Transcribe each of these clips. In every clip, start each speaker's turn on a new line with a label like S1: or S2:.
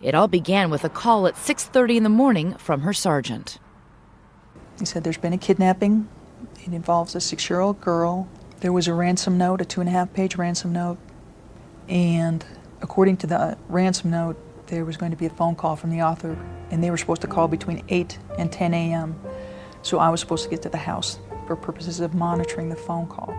S1: It all began with a call at 6:30 in the morning from her sergeant.
S2: He said there's been a kidnapping. It involves a 6-year-old girl. There was a ransom note, a 2.5-page ransom note. And according to the ransom note, there was going to be a phone call from the author, and they were supposed to call between 8 and 10 a.m. So I was supposed to get to the house for purposes of monitoring the phone call.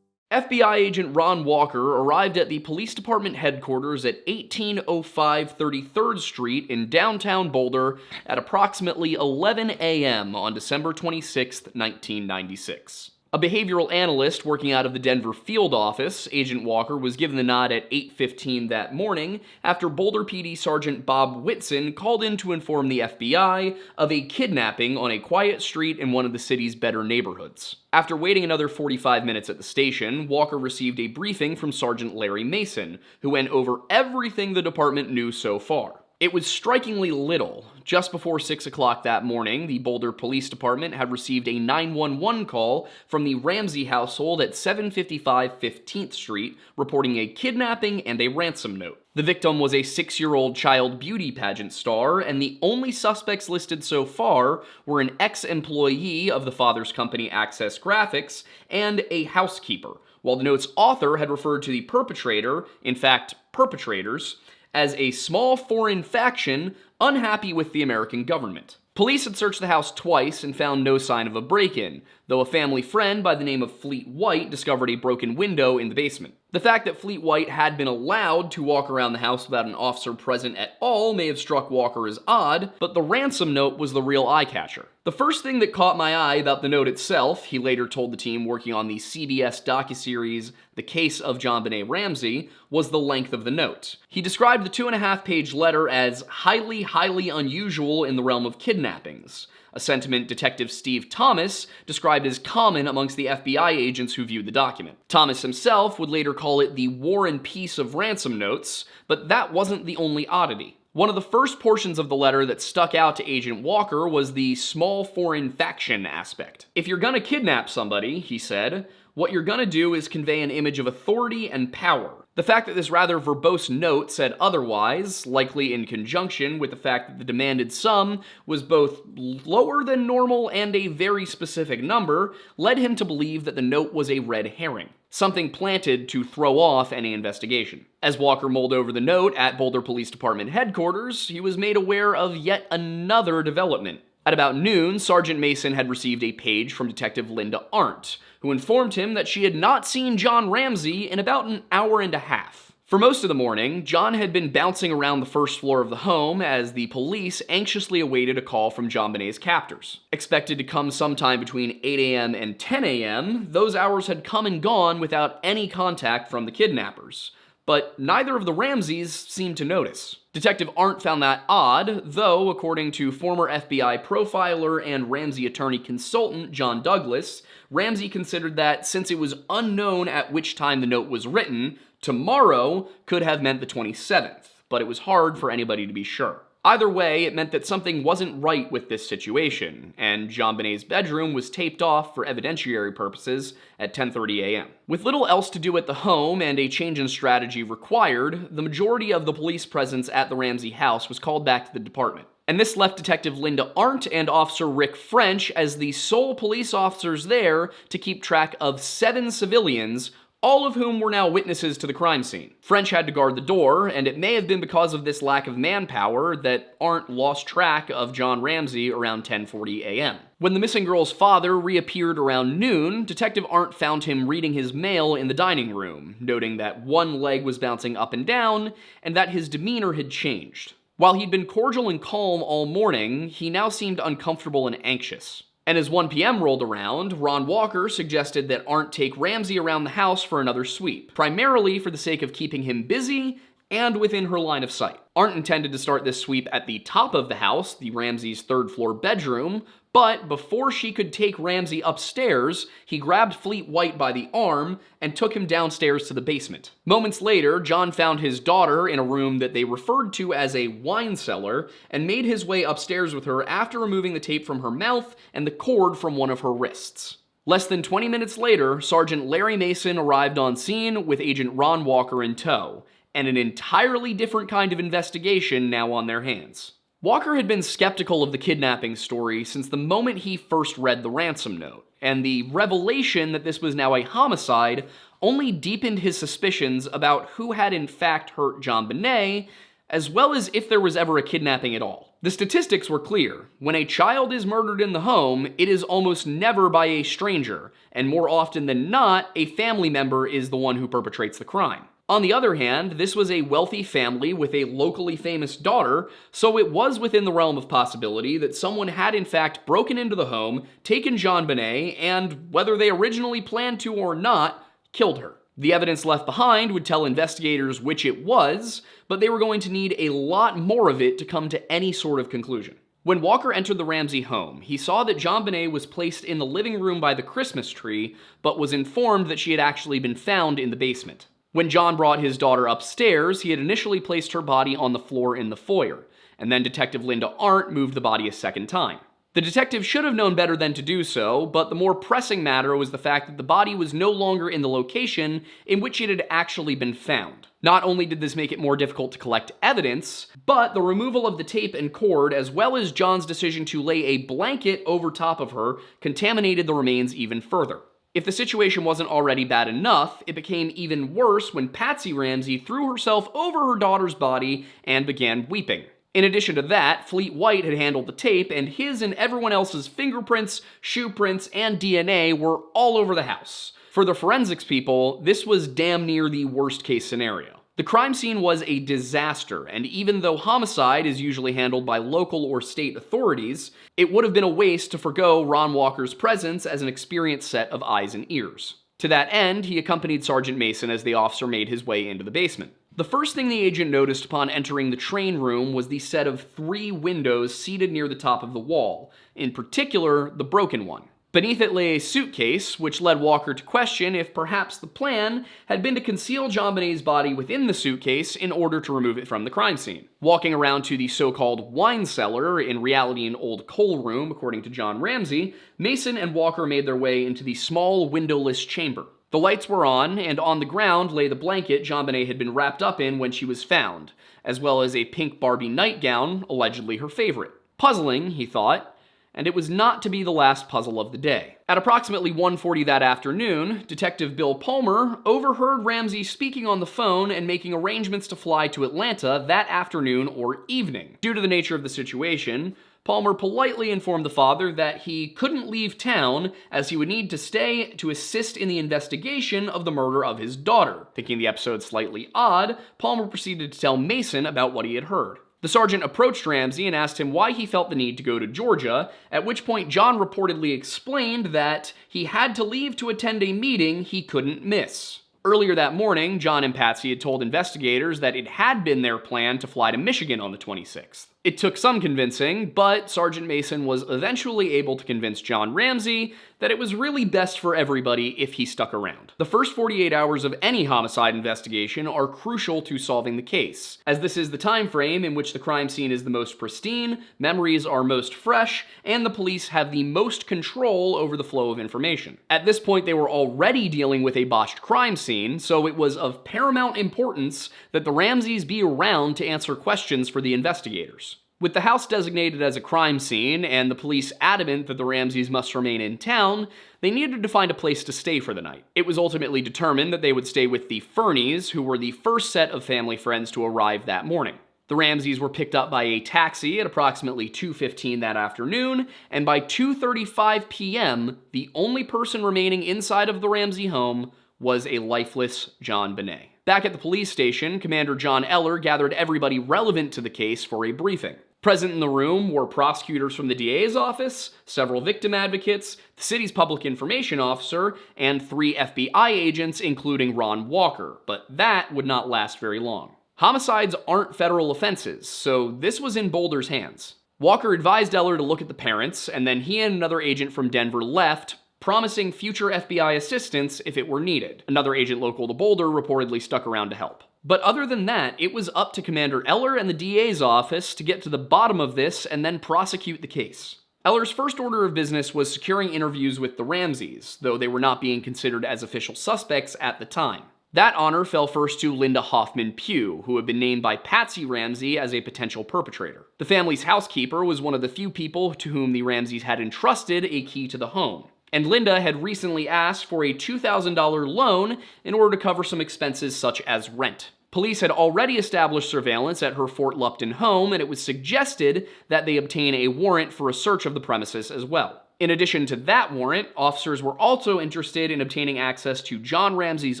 S3: FBI agent Ron Walker arrived at the police department headquarters at 1805 33rd Street in downtown Boulder at approximately 11 a.m. on December 26, 1996. A behavioral analyst working out of the Denver field office, Agent Walker was given the nod at 8:15 that morning after Boulder PD Sergeant Bob Whitson called in to inform the FBI of a kidnapping on a quiet street in one of the city's better neighborhoods. After waiting another 45 minutes at the station, Walker received a briefing from Sergeant Larry Mason, who went over everything the department knew so far. It was strikingly little. Just before 6 o'clock that morning, the Boulder Police Department had received a 911 call from the Ramsey household at 755 15th Street, reporting a kidnapping and a ransom note. The victim was a 6-year-old child beauty pageant star, and the only suspects listed so far were an ex-employee of the father's company Access Graphics and a housekeeper, while the note's author had referred to the perpetrator, in fact, perpetrators, as a small foreign faction unhappy with the American government. Police had searched the house twice and found no sign of a break-in, though a family friend by the name of Fleet White discovered a broken window in the basement. The fact that Fleet White had been allowed to walk around the house without an officer present at all may have struck Walker as odd, but the ransom note was the real eye-catcher. The first thing that caught my eye about the note itself, he later told the team working on the CBS docuseries The Case of JonBene Ramsey, was the length of the note. He described the 2.5-page letter as highly unusual in the realm of kidnappings, a sentiment Detective Steve Thomas described as common amongst the FBI agents who viewed the document. Thomas himself would later call it the War and Peace of ransom notes, but that wasn't the only oddity. One of the first portions of the letter that stuck out to Agent Walker was the small foreign faction aspect. If you're gonna kidnap somebody, he said, what you're gonna do is convey an image of authority and power. The fact that this rather verbose note said otherwise, likely in conjunction with the fact that the demanded sum was both lower than normal and a very specific number, led him to believe that the note was a red herring, something planted to throw off any investigation. As Walker mulled over the note at Boulder Police Department headquarters, he was made aware of yet another development. At about noon, Sergeant Mason had received a page from Detective Linda Arndt, who informed him that she had not seen John Ramsey in about an hour and a half. For most of the morning, John had been bouncing around the first floor of the home as the police anxiously awaited a call from JonBene's captors. Expected to come sometime between 8 a.m. and 10 a.m., those hours had come and gone without any contact from the kidnappers. But neither of the Ramseys seemed to notice. Detective Arndt found that odd, though, according to former FBI profiler and Ramsey attorney consultant John Douglas, Ramsey considered that since it was unknown at which time the note was written, tomorrow could have meant the 27th, but it was hard for anybody to be sure. Either way, it meant that something wasn't right with this situation, and JonBene's bedroom was taped off for evidentiary purposes at 10:30 a.m. With little else to do at the home and a change in strategy required, the majority of the police presence at the Ramsey house was called back to the department. And this left Detective Linda Arndt and Officer Rick French as the sole police officers there to keep track of 7 civilians, all of whom were now witnesses to the crime scene. French had to guard the door, and it may have been because of this lack of manpower that Arndt lost track of John Ramsey around 10:40 a.m. When the missing girl's father reappeared around noon, Detective Arndt found him reading his mail in the dining room, noting that one leg was bouncing up and down, and that his demeanor had changed. While he'd been cordial and calm all morning, he now seemed uncomfortable and anxious. And as 1 p.m. rolled around, Ron Walker suggested that Arndt take Ramsey around the house for another sweep, primarily for the sake of keeping him busy and within her line of sight. Arndt intended to start this sweep at the top of the house, the Ramsey's third-floor bedroom, But before she could take Ramsey upstairs, he grabbed Fleet White by the arm and took him downstairs to the basement. Moments later, John found his daughter in a room that they referred to as a wine cellar and made his way upstairs with her after removing the tape from her mouth and the cord from one of her wrists. Less than 20 minutes later, Sergeant Larry Mason arrived on scene with Agent Ron Walker in tow, and an entirely different kind of investigation now on their hands. Walker had been skeptical of the kidnapping story since the moment he first read the ransom note, and the revelation that this was now a homicide only deepened his suspicions about who had in fact hurt JonBene, as well as if there was ever a kidnapping at all. The statistics were clear. When a child is murdered in the home, it is almost never by a stranger, and more often than not, a family member is the one who perpetrates the crime. On the other hand, this was a wealthy family with a locally famous daughter, so it was within the realm of possibility that someone had in fact broken into the home, taken JonBene, and, whether they originally planned to or not, killed her. The evidence left behind would tell investigators which it was, but they were going to need a lot more of it to come to any sort of conclusion. When Walker entered the Ramsey home, he saw that JonBene was placed in the living room by the Christmas tree, but was informed that she had actually been found in the basement. When John brought his daughter upstairs, he had initially placed her body on the floor in the foyer, and then Detective Linda Arndt moved the body a second time. The detective should have known better than to do so, but the more pressing matter was the fact that the body was no longer in the location in which it had actually been found. Not only did this make it more difficult to collect evidence, but the removal of the tape and cord, as well as John's decision to lay a blanket over top of her, contaminated the remains even further. If the situation wasn't already bad enough, it became even worse when Patsy Ramsey threw herself over her daughter's body and began weeping. In addition to that, Fleet White had handled the tape, and his and everyone else's fingerprints, shoe prints, and DNA were all over the house. For the forensics people, this was damn near the worst case scenario. The crime scene was a disaster, and even though homicide is usually handled by local or state authorities, it would have been a waste to forgo Ron Walker's presence as an experienced set of eyes and ears. To that end, he accompanied Sergeant Mason as the officer made his way into the basement. The first thing the agent noticed upon entering the train room was the set of 3 windows seated near the top of the wall, in particular, the broken one. Beneath it lay a suitcase, which led Walker to question if perhaps the plan had been to conceal JonBene's body within the suitcase in order to remove it from the crime scene. Walking around to the so-called wine cellar, in reality an old coal room according to John Ramsey, Mason and Walker made their way into the small windowless chamber. The lights were on, and on the ground lay the blanket JonBene had been wrapped up in when she was found, as well as a pink Barbie nightgown, allegedly her favorite. Puzzling, he thought, and it was not to be the last puzzle of the day. At approximately 1:40 that afternoon, Detective Bill Palmer overheard Ramsey speaking on the phone and making arrangements to fly to Atlanta that afternoon or evening. Due to the nature of the situation, Palmer politely informed the father that he couldn't leave town as he would need to stay to assist in the investigation of the murder of his daughter. Thinking the episode slightly odd, Palmer proceeded to tell Mason about what he had heard. The sergeant approached Ramsey and asked him why he felt the need to go to Georgia, at which point John reportedly explained that he had to leave to attend a meeting he couldn't miss. Earlier that morning, John and Patsy had told investigators that it had been their plan to fly to Michigan on the 26th. It took some convincing, but Sergeant Mason was eventually able to convince John Ramsey that it was really best for everybody if he stuck around. The first 48 hours of any homicide investigation are crucial to solving the case, as this is the time frame in which the crime scene is the most pristine, memories are most fresh, and the police have the most control over the flow of information. At this point, they were already dealing with a botched crime scene, so it was of paramount importance that the Ramseys be around to answer questions for the investigators. With the house designated as a crime scene and the police adamant that the Ramseys must remain in town, they needed to find a place to stay for the night. It was ultimately determined that they would stay with the Fernies, who were the first set of family friends to arrive that morning. The Ramseys were picked up by a taxi at approximately 2:15 that afternoon, and by 2:35 p.m., the only person remaining inside of the Ramsey home was a lifeless JonBene. Back at the police station, Commander John Eller gathered everybody relevant to the case for a briefing. Present in the room were prosecutors from the DA's office, several victim advocates, the city's public information officer, and 3 FBI agents, including Ron Walker, but that would not last very long. Homicides aren't federal offenses, so this was in Boulder's hands. Walker advised Eller to look at the parents, and then he and another agent from Denver left, promising future FBI assistance if it were needed. Another agent local to Boulder reportedly stuck around to help. But other than that, it was up to Commander Eller and the DA's office to get to the bottom of this and then prosecute the case. Eller's first order of business was securing interviews with the Ramseys, though they were not being considered as official suspects at the time. That honor fell first to Linda Hoffman Pugh, who had been named by Patsy Ramsey as a potential perpetrator. The family's housekeeper was one of the few people to whom the Ramseys had entrusted a key to the home. And Linda had recently asked for a $2,000 loan in order to cover some expenses such as rent. Police had already established surveillance at her Fort Lupton home, and it was suggested that they obtain a warrant for a search of the premises as well. In addition to that warrant, officers were also interested in obtaining access to John Ramsey's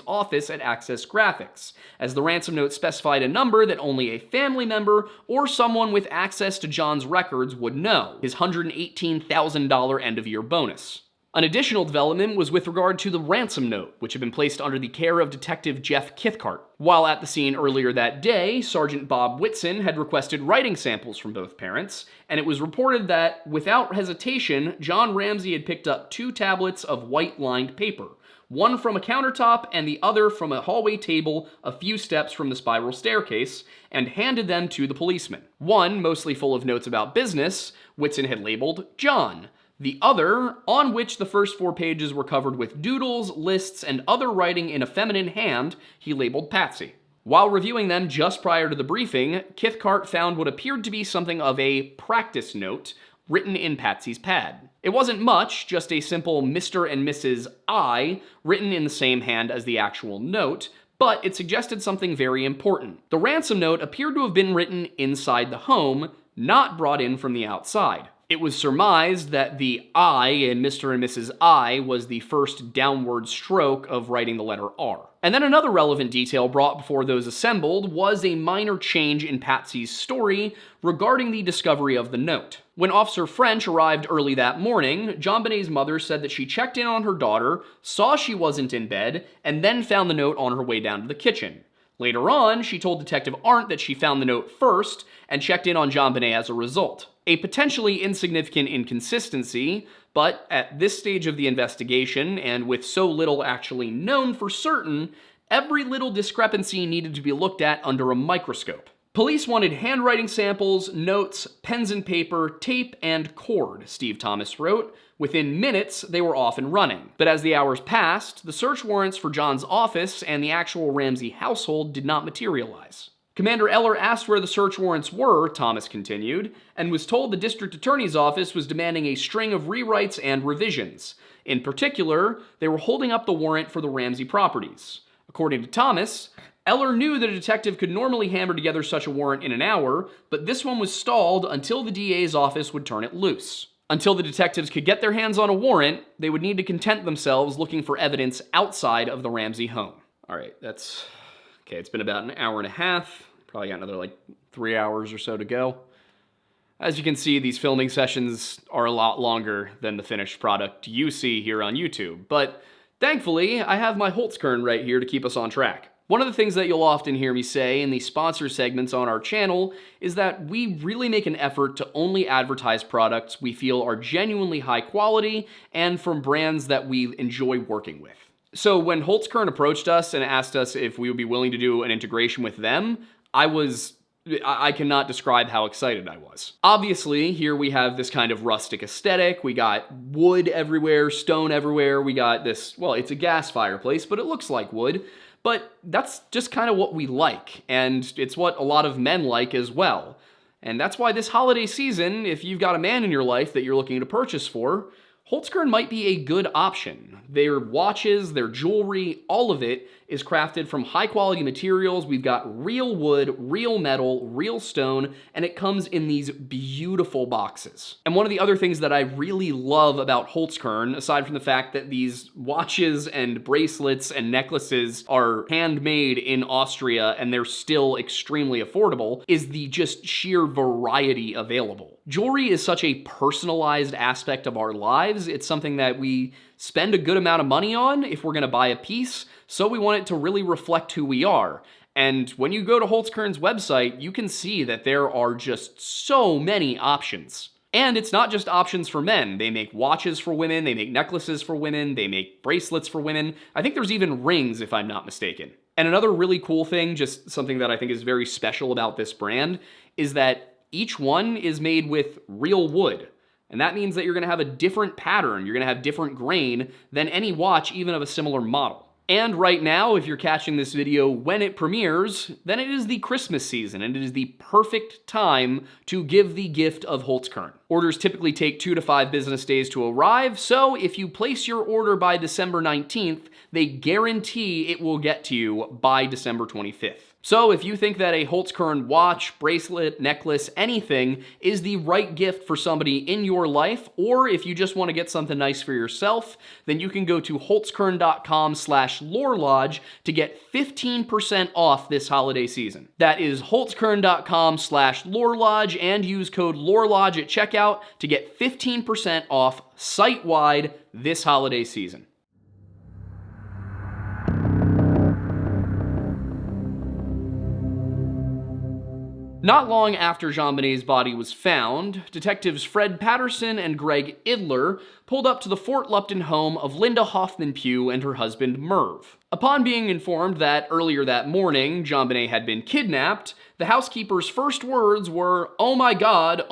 S3: office at Access Graphics, as the ransom note specified a number that only a family member or someone with access to John's records would know, his $118,000 end-of-year bonus. An additional development was with regard to the ransom note, which had been placed under the care of Detective Jeff Kithcart. While at the scene earlier that day, Sergeant Bob Whitson had requested writing samples from both parents, and it was reported that, without hesitation, John Ramsey had picked up 2 tablets of white-lined paper, one from a countertop and the other from a hallway table a few steps from the spiral staircase, and handed them to the policeman. One, mostly full of notes about business, Whitson had labeled John. The other, on which the first 4 pages were covered with doodles, lists, and other writing in a feminine hand, he labeled Patsy. While reviewing them just prior to the briefing, Kithcart found what appeared to be something of a practice note written in Patsy's pad. It wasn't much, just a simple Mr. and Mrs. I written in the same hand as the actual note, but it suggested something very important. The ransom note appeared to have been written inside the home, not brought in from the outside. It was surmised that the I in Mr. and Mrs. I was the first downward stroke of writing the letter R. And then another relevant detail brought before those assembled was a minor change in Patsy's story regarding the discovery of the note. When Officer French arrived early that morning, JonBene's mother said that she checked in on her daughter, saw she wasn't in bed, and then found the note on her way down to the kitchen. Later on, she told Detective Arndt that she found the note first and checked in on JonBene as a result. A potentially insignificant inconsistency, but at this stage of the investigation, and with so little actually known for certain, every little discrepancy needed to be looked at under a microscope. Police wanted handwriting samples, notes, pens and paper, tape, and cord, Steve Thomas wrote. Within minutes, they were off and running. But as the hours passed, the search warrants for John's office and the actual Ramsey household did not materialize. Commander Eller asked where the search warrants were, Thomas continued, and was told the district attorney's office was demanding a string of rewrites and revisions. In particular, they were holding up the warrant for the Ramsey properties. According to Thomas, Eller knew that a detective could normally hammer together such a warrant in an hour, but this one was stalled until the DA's office would turn it loose. Until the detectives could get their hands on a warrant, they would need to content themselves looking for evidence outside of the Ramsey home. All right, okay, it's been about an hour and a half. Probably got another 3 hours or so to go. As you can see, these filming sessions are a lot longer than the finished product you see here on YouTube, but thankfully, I have my Holtzkern right here to keep us on track. One of the things that you'll often hear me say in the sponsor segments on our channel is that we really make an effort to only advertise products we feel are genuinely high quality and from brands that we enjoy working with. So when Holtzkern approached us and asked us if we would be willing to do an integration with them, I cannot describe how excited I was. Obviously, here we have this kind of rustic aesthetic. We got wood everywhere, stone everywhere. We got this, well, it's a gas fireplace, but it looks like wood. But that's just kind of what we like, and it's what a lot of men like as well. And that's why this holiday season, if you've got a man in your life that you're looking to purchase for, Holtzkern might be a good option. Their watches, their jewelry, all of it is crafted from high quality materials. We've got real wood, real metal, real stone, and it comes in these beautiful boxes. And one of the other things that I really love about Holtzkern, aside from the fact that these watches and bracelets and necklaces are handmade in Austria and they're still extremely affordable, is the just sheer variety available. Jewelry is such a personalized aspect of our lives. It's something that we spend a good amount of money on if we're gonna buy a piece, so we want it to really reflect who we are. And when you go to Holtzkern's website, you can see that there are just so many options. And it's not just options for men. They make watches for women, they make necklaces for women, they make bracelets for women. I think there's even rings, if I'm not mistaken. And another really cool thing, just something that I think is very special about this brand, is that each one is made with real wood. And that means that you're gonna have a different pattern, you're gonna have different grain than any watch, even of a similar model. And right now, if you're catching this video when it premieres, then it is the Christmas season, and it is the perfect time to give the gift of Holtzkern. Orders typically take 2 to 5 business days to arrive, so if you place your order by December 19th, they guarantee it will get to you by December 25th. So if you think that a Holtzkern watch, bracelet, necklace, anything is the right gift for somebody in your life, or if you just want to get something nice for yourself, then you can go to holtzkern.com/lorelodge to get 15% off this holiday season. That is holtzkern.com/lorelodge and use code lorelodge at checkout to get 15% off site-wide this holiday season. Not long after JonBene's body was found, detectives Fred Patterson and Greg Idler pulled up to the Fort Lupton home of Linda Hoffman Pugh and her husband Merv. Upon being informed that earlier that morning JonBene had been kidnapped, the housekeeper's first words were, oh my God,"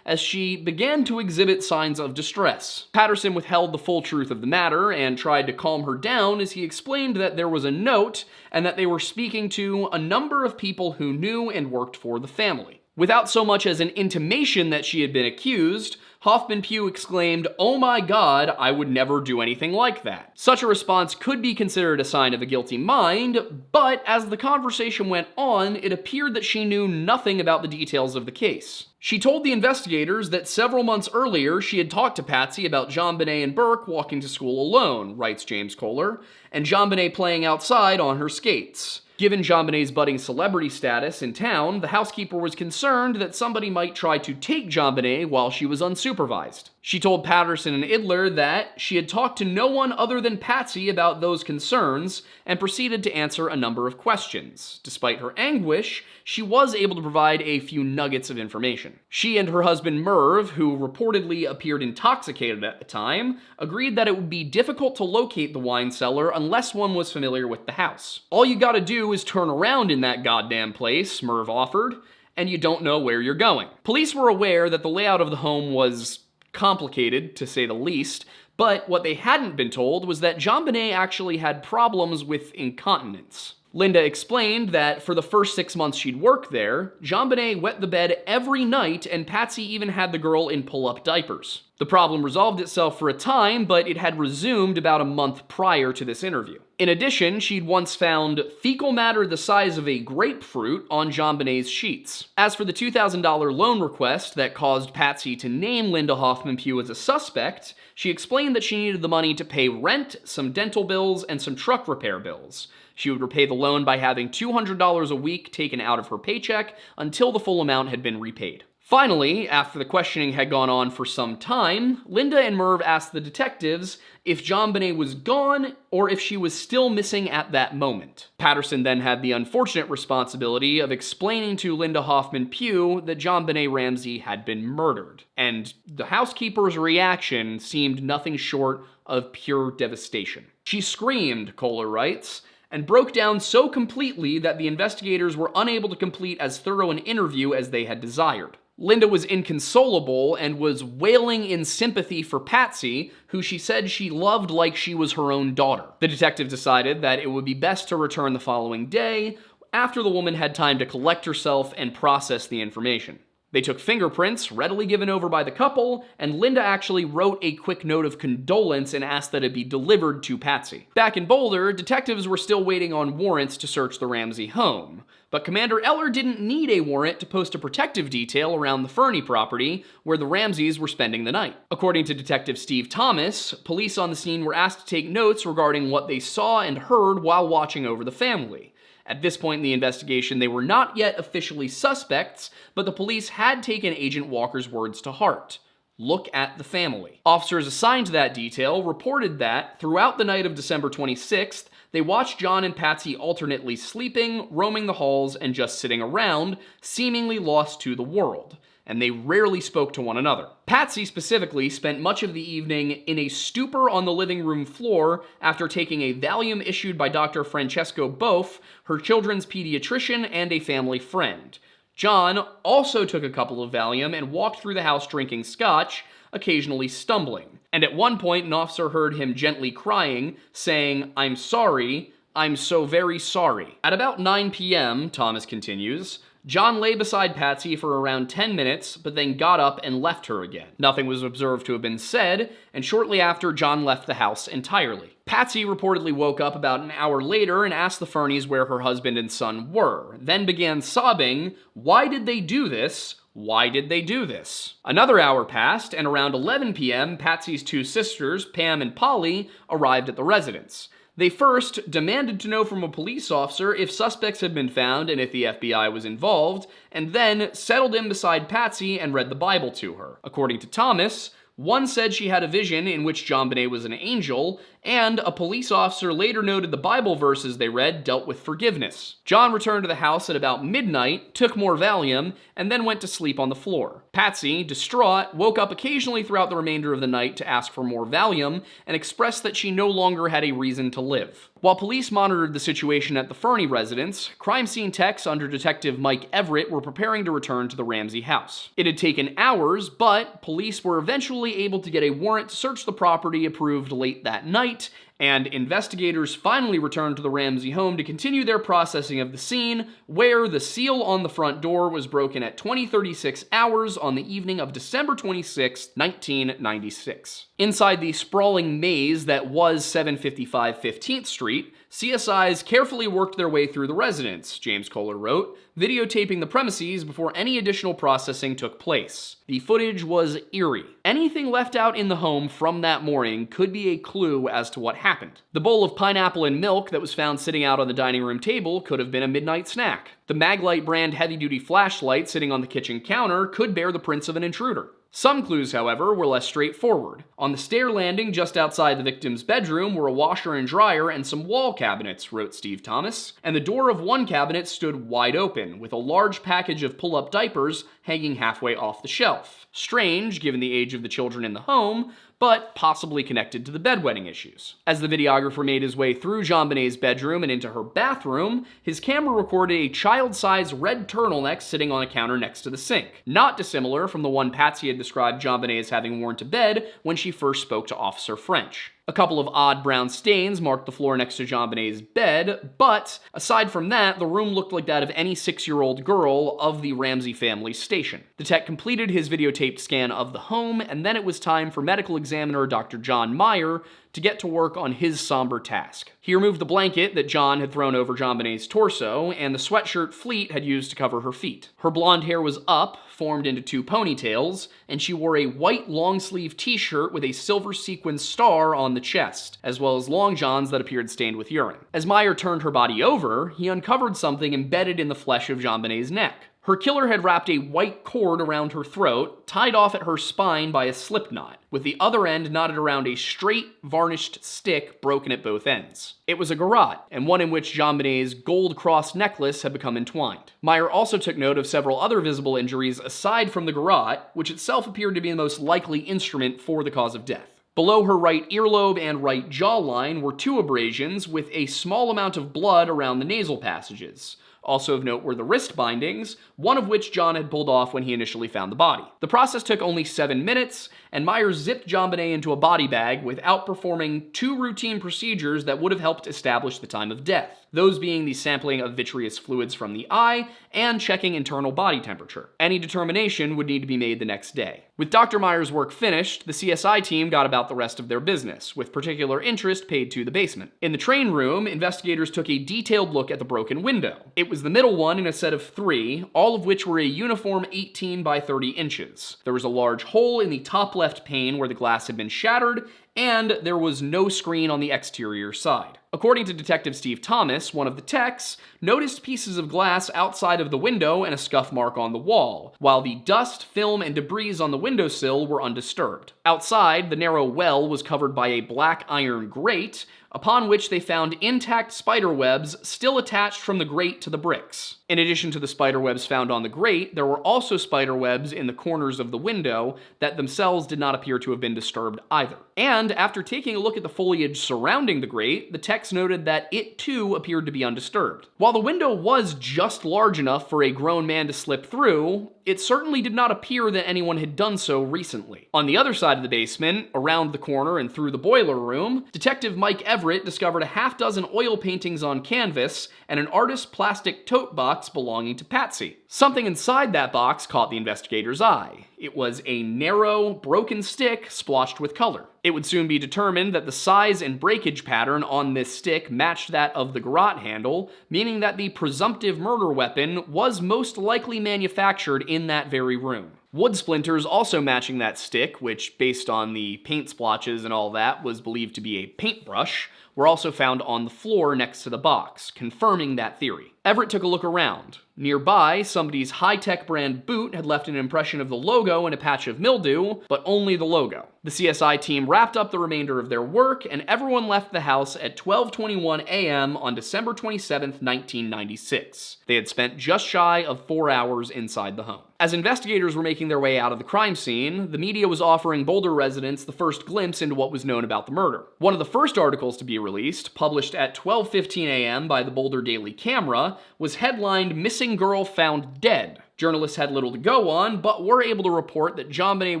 S3: as she began to exhibit signs of distress. Patterson withheld the full truth of the matter and tried to calm her down as he explained that there was a note and that they were speaking to a number of people who knew and worked for the family. Without so much as an intimation that she had been accused, Hoffman Pugh exclaimed, oh my God, I would never do anything like that. Such a response could be considered a sign of a guilty mind, but as the conversation went on, it appeared that she knew nothing about the details of the case. She told the investigators that several months earlier she had talked to Patsy about JonBene and Burke walking to school alone, writes James Kohler, and JonBene playing outside on her skates. Given JonBene's budding celebrity status in town, the housekeeper was concerned that somebody might try to take JonBene while she was unsupervised. She told Patterson and Idler that she had talked to no one other than Patsy about those concerns and proceeded to answer a number of questions. Despite her anguish, she was able to provide a few nuggets of information. She and her husband Merv, who reportedly appeared intoxicated at the time, agreed that it would be difficult to locate the wine cellar unless one was familiar with the house. All you gotta do is turn around in that goddamn place, Merv offered, and you don't know where you're going. Police were aware that the layout of the home was complicated, to say the least, but what they hadn't been told was that JonBene actually had problems with incontinence. Linda explained that for the first 6 months she'd worked there, JonBene wet the bed every night and Patsy even had the girl in pull-up diapers. The problem resolved itself for a time, but it had resumed about a month prior to this interview. In addition, she'd once found fecal matter the size of a grapefruit on JonBene's sheets. As for the $2,000 loan request that caused Patsy to name Linda Hoffman Pugh as a suspect, she explained that she needed the money to pay rent, some dental bills, and some truck repair bills. She would repay the loan by having $200 a week taken out of her paycheck until the full amount had been repaid. Finally, after the questioning had gone on for some time, Linda and Merv asked the detectives if JonBene was gone or if she was still missing at that moment. Patterson then had the unfortunate responsibility of explaining to Linda Hoffman Pugh that JonBene Ramsey had been murdered, and the housekeeper's reaction seemed nothing short of pure devastation. She screamed, Kohler writes, and broke down so completely that the investigators were unable to complete as thorough an interview as they had desired. Linda was inconsolable and was wailing in sympathy for Patsy, who she said she loved like she was her own daughter. The detective decided that it would be best to return the following day, after the woman had time to collect herself and process the information. They took fingerprints, readily given over by the couple, and Linda actually wrote a quick note of condolence and asked that it be delivered to Patsy. Back in Boulder, detectives were still waiting on warrants to search the Ramsey home. But Commander Eller didn't need a warrant to post a protective detail around the Fernie property, where the Ramseys were spending the night. According to Detective Steve Thomas, police on the scene were asked to take notes regarding what they saw and heard while watching over the family. At this point in the investigation, they were not yet officially suspects, but the police had taken Agent Walker's words to heart. Look at the family. Officers assigned to that detail reported that, throughout the night of December 26th, they watched John and Patsy alternately sleeping, roaming the halls, and just sitting around, seemingly lost to the world, and they rarely spoke to one another. Patsy specifically spent much of the evening in a stupor on the living room floor after taking a Valium issued by Dr. Francesco Boff, her children's pediatrician and a family friend. John also took a couple of Valium and walked through the house drinking scotch, occasionally stumbling. And at one point, an officer heard him gently crying, saying, "I'm sorry, I'm so very sorry." At about 9 p.m., Thomas continues, John lay beside Patsy for around 10 minutes, but then got up and left her again. Nothing was observed to have been said, and shortly after, John left the house entirely. Patsy reportedly woke up about an hour later and asked the Fernies where her husband and son were, then began sobbing, "Why did they do this? Why did they do this?" Another hour passed, and around 11 p.m., Patsy's two sisters, Pam and Polly, arrived at the residence. They first demanded to know from a police officer if suspects had been found and if the FBI was involved, and then settled in beside Patsy and read the Bible to her. According to Thomas, one said she had a vision in which JonBene was an angel, and a police officer later noted the Bible verses they read dealt with forgiveness. John returned to the house at about midnight, took more Valium, and then went to sleep on the floor. Patsy, distraught, woke up occasionally throughout the remainder of the night to ask for more Valium and expressed that she no longer had a reason to live. While police monitored the situation at the Fernie residence, crime scene techs under Detective Mike Everett were preparing to return to the Ramsey house. It had taken hours, but police were eventually able to get a warrant to search the property approved late that night, and investigators finally returned to the Ramsey home to continue their processing of the scene, where the seal on the front door was broken at 20:36 hours on the evening of December 26, 1996. Inside the sprawling maze that was 755 15th Street, CSIs carefully worked their way through the residence, James Kohler wrote, videotaping the premises before any additional processing took place. The footage was eerie. Anything left out in the home from that morning could be a clue as to what happened. The bowl of pineapple and milk that was found sitting out on the dining room table could have been a midnight snack. The Maglite brand heavy-duty flashlight sitting on the kitchen counter could bear the prints of an intruder. Some clues, however, were less straightforward. On the stair landing just outside the victim's bedroom were a washer and dryer and some wall cabinets, wrote Steve Thomas, and the door of one cabinet stood wide open, with a large package of pull-up diapers hanging halfway off the shelf. Strange, given the age of the children in the home, but possibly connected to the bedwetting issues. As the videographer made his way through JonBene's bedroom and into her bathroom, his camera recorded a child-sized red turtleneck sitting on a counter next to the sink, not dissimilar from the one Patsy had described JonBene as having worn to bed when she first spoke to Officer French. A couple of odd brown stains marked the floor next to JonBene's bed, but aside from that, the room looked like that of any 6-year-old girl of the Ramsey family station. The tech completed his videotaped scan of the home, and then it was time for medical examiner Dr. John Meyer to get to work on his somber task. He removed the blanket that John had thrown over JonBene's torso, and the sweatshirt Fleet had used to cover her feet. Her blonde hair was up, formed into 2 ponytails, and she wore a white long-sleeve t-shirt with a silver sequin star on the chest, as well as long johns that appeared stained with urine. As Meyer turned her body over, he uncovered something embedded in the flesh of JonBene's neck. Her killer had wrapped a white cord around her throat, tied off at her spine by a slip knot, with the other end knotted around a straight, varnished stick broken at both ends. It was a garrote, and one in which JonBene's gold cross necklace had become entwined. Meyer also took note of several other visible injuries aside from the garrote, which itself appeared to be the most likely instrument for the cause of death. Below her right earlobe and right jawline were 2 abrasions with a small amount of blood around the nasal passages. Also of note were the wrist bindings, one of which John had pulled off when he initially found the body. The process took only 7 minutes, and Meyer zipped JonBene into a body bag without performing 2 routine procedures that would have helped establish the time of death, those being the sampling of vitreous fluids from the eye and checking internal body temperature. Any determination would need to be made the next day. With Dr. Meyer's work finished, the CSI team got about the rest of their business, with particular interest paid to the basement. In the train room, investigators took a detailed look at the broken window. It was the middle one in a set of 3, all of which were a uniform 18 by 30 inches. There was a large hole in the top left pane where the glass had been shattered, and there was no screen on the exterior side. According to Detective Steve Thomas, one of the techs noticed pieces of glass outside of the window and a scuff mark on the wall, while the dust, film, and debris on the windowsill were undisturbed. Outside, the narrow well was covered by a black iron grate, upon which they found intact spider webs still attached from the grate to the bricks. In addition to the spider webs found on the grate, there were also spider webs in the corners of the window that themselves did not appear to have been disturbed either. And after taking a look at the foliage surrounding the grate, the techs noted that it too appeared to be undisturbed. While the window was just large enough for a grown man to slip through, it certainly did not appear that anyone had done so recently. On the other side of the basement, around the corner and through the boiler room, Detective Mike Everett discovered a half-dozen oil paintings on canvas and an artist's plastic tote box belonging to Patsy. Something inside that box caught the investigator's eye. It was a narrow, broken stick splotched with color. It would soon be determined that the size and breakage pattern on this stick matched that of the garrote handle, meaning that the presumptive murder weapon was most likely manufactured in that very room. Wood splinters also matching that stick, which, based on the paint splotches and all that, was believed to be a paintbrush, were also found on the floor next to the box, confirming that theory. Everett took a look around. Nearby, somebody's high-tech brand boot had left an impression of the logo and a patch of mildew, but only the logo. The CSI team wrapped up the remainder of their work, and everyone left the house at 12:21 a.m. on December 27, 1996. They had spent just shy of 4 hours inside the home. As investigators were making their way out of the crime scene, the media was offering Boulder residents the first glimpse into what was known about the murder. One of the first articles to be released, published at 12:15 a.m. by the Boulder Daily Camera, was headlined "Missing Girl Found Dead." Journalists had little to go on, but were able to report that JonBene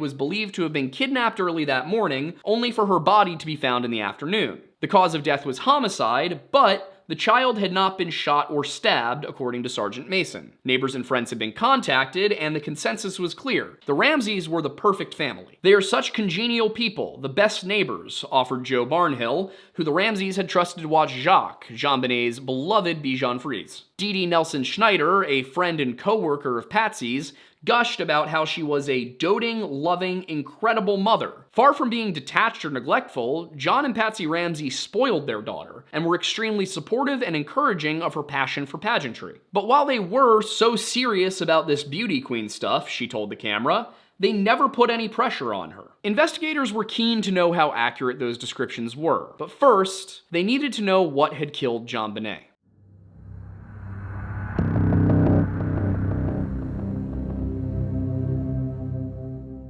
S3: was believed to have been kidnapped early that morning, only for her body to be found in the afternoon. The cause of death was homicide, but the child had not been shot or stabbed, according to Sergeant Mason. Neighbors and friends had been contacted, and the consensus was clear. The Ramseys were the perfect family. They are such congenial people, the best neighbors, offered Joe Barnhill, who the Ramseys had trusted to watch Jacques, JonBene's beloved Bichon Frise. Dee Dee Nelson Schneider, a friend and co-worker of Patsy's, gushed about how she was a doting, loving, incredible mother. Far from being detached or neglectful, John and Patsy Ramsey spoiled their daughter and were extremely supportive and encouraging of her passion for pageantry. But while they were so serious about this beauty queen stuff, she told the camera, they never put any pressure on her. Investigators were keen to know how accurate those descriptions were, but first, they needed to know what had killed JonBene.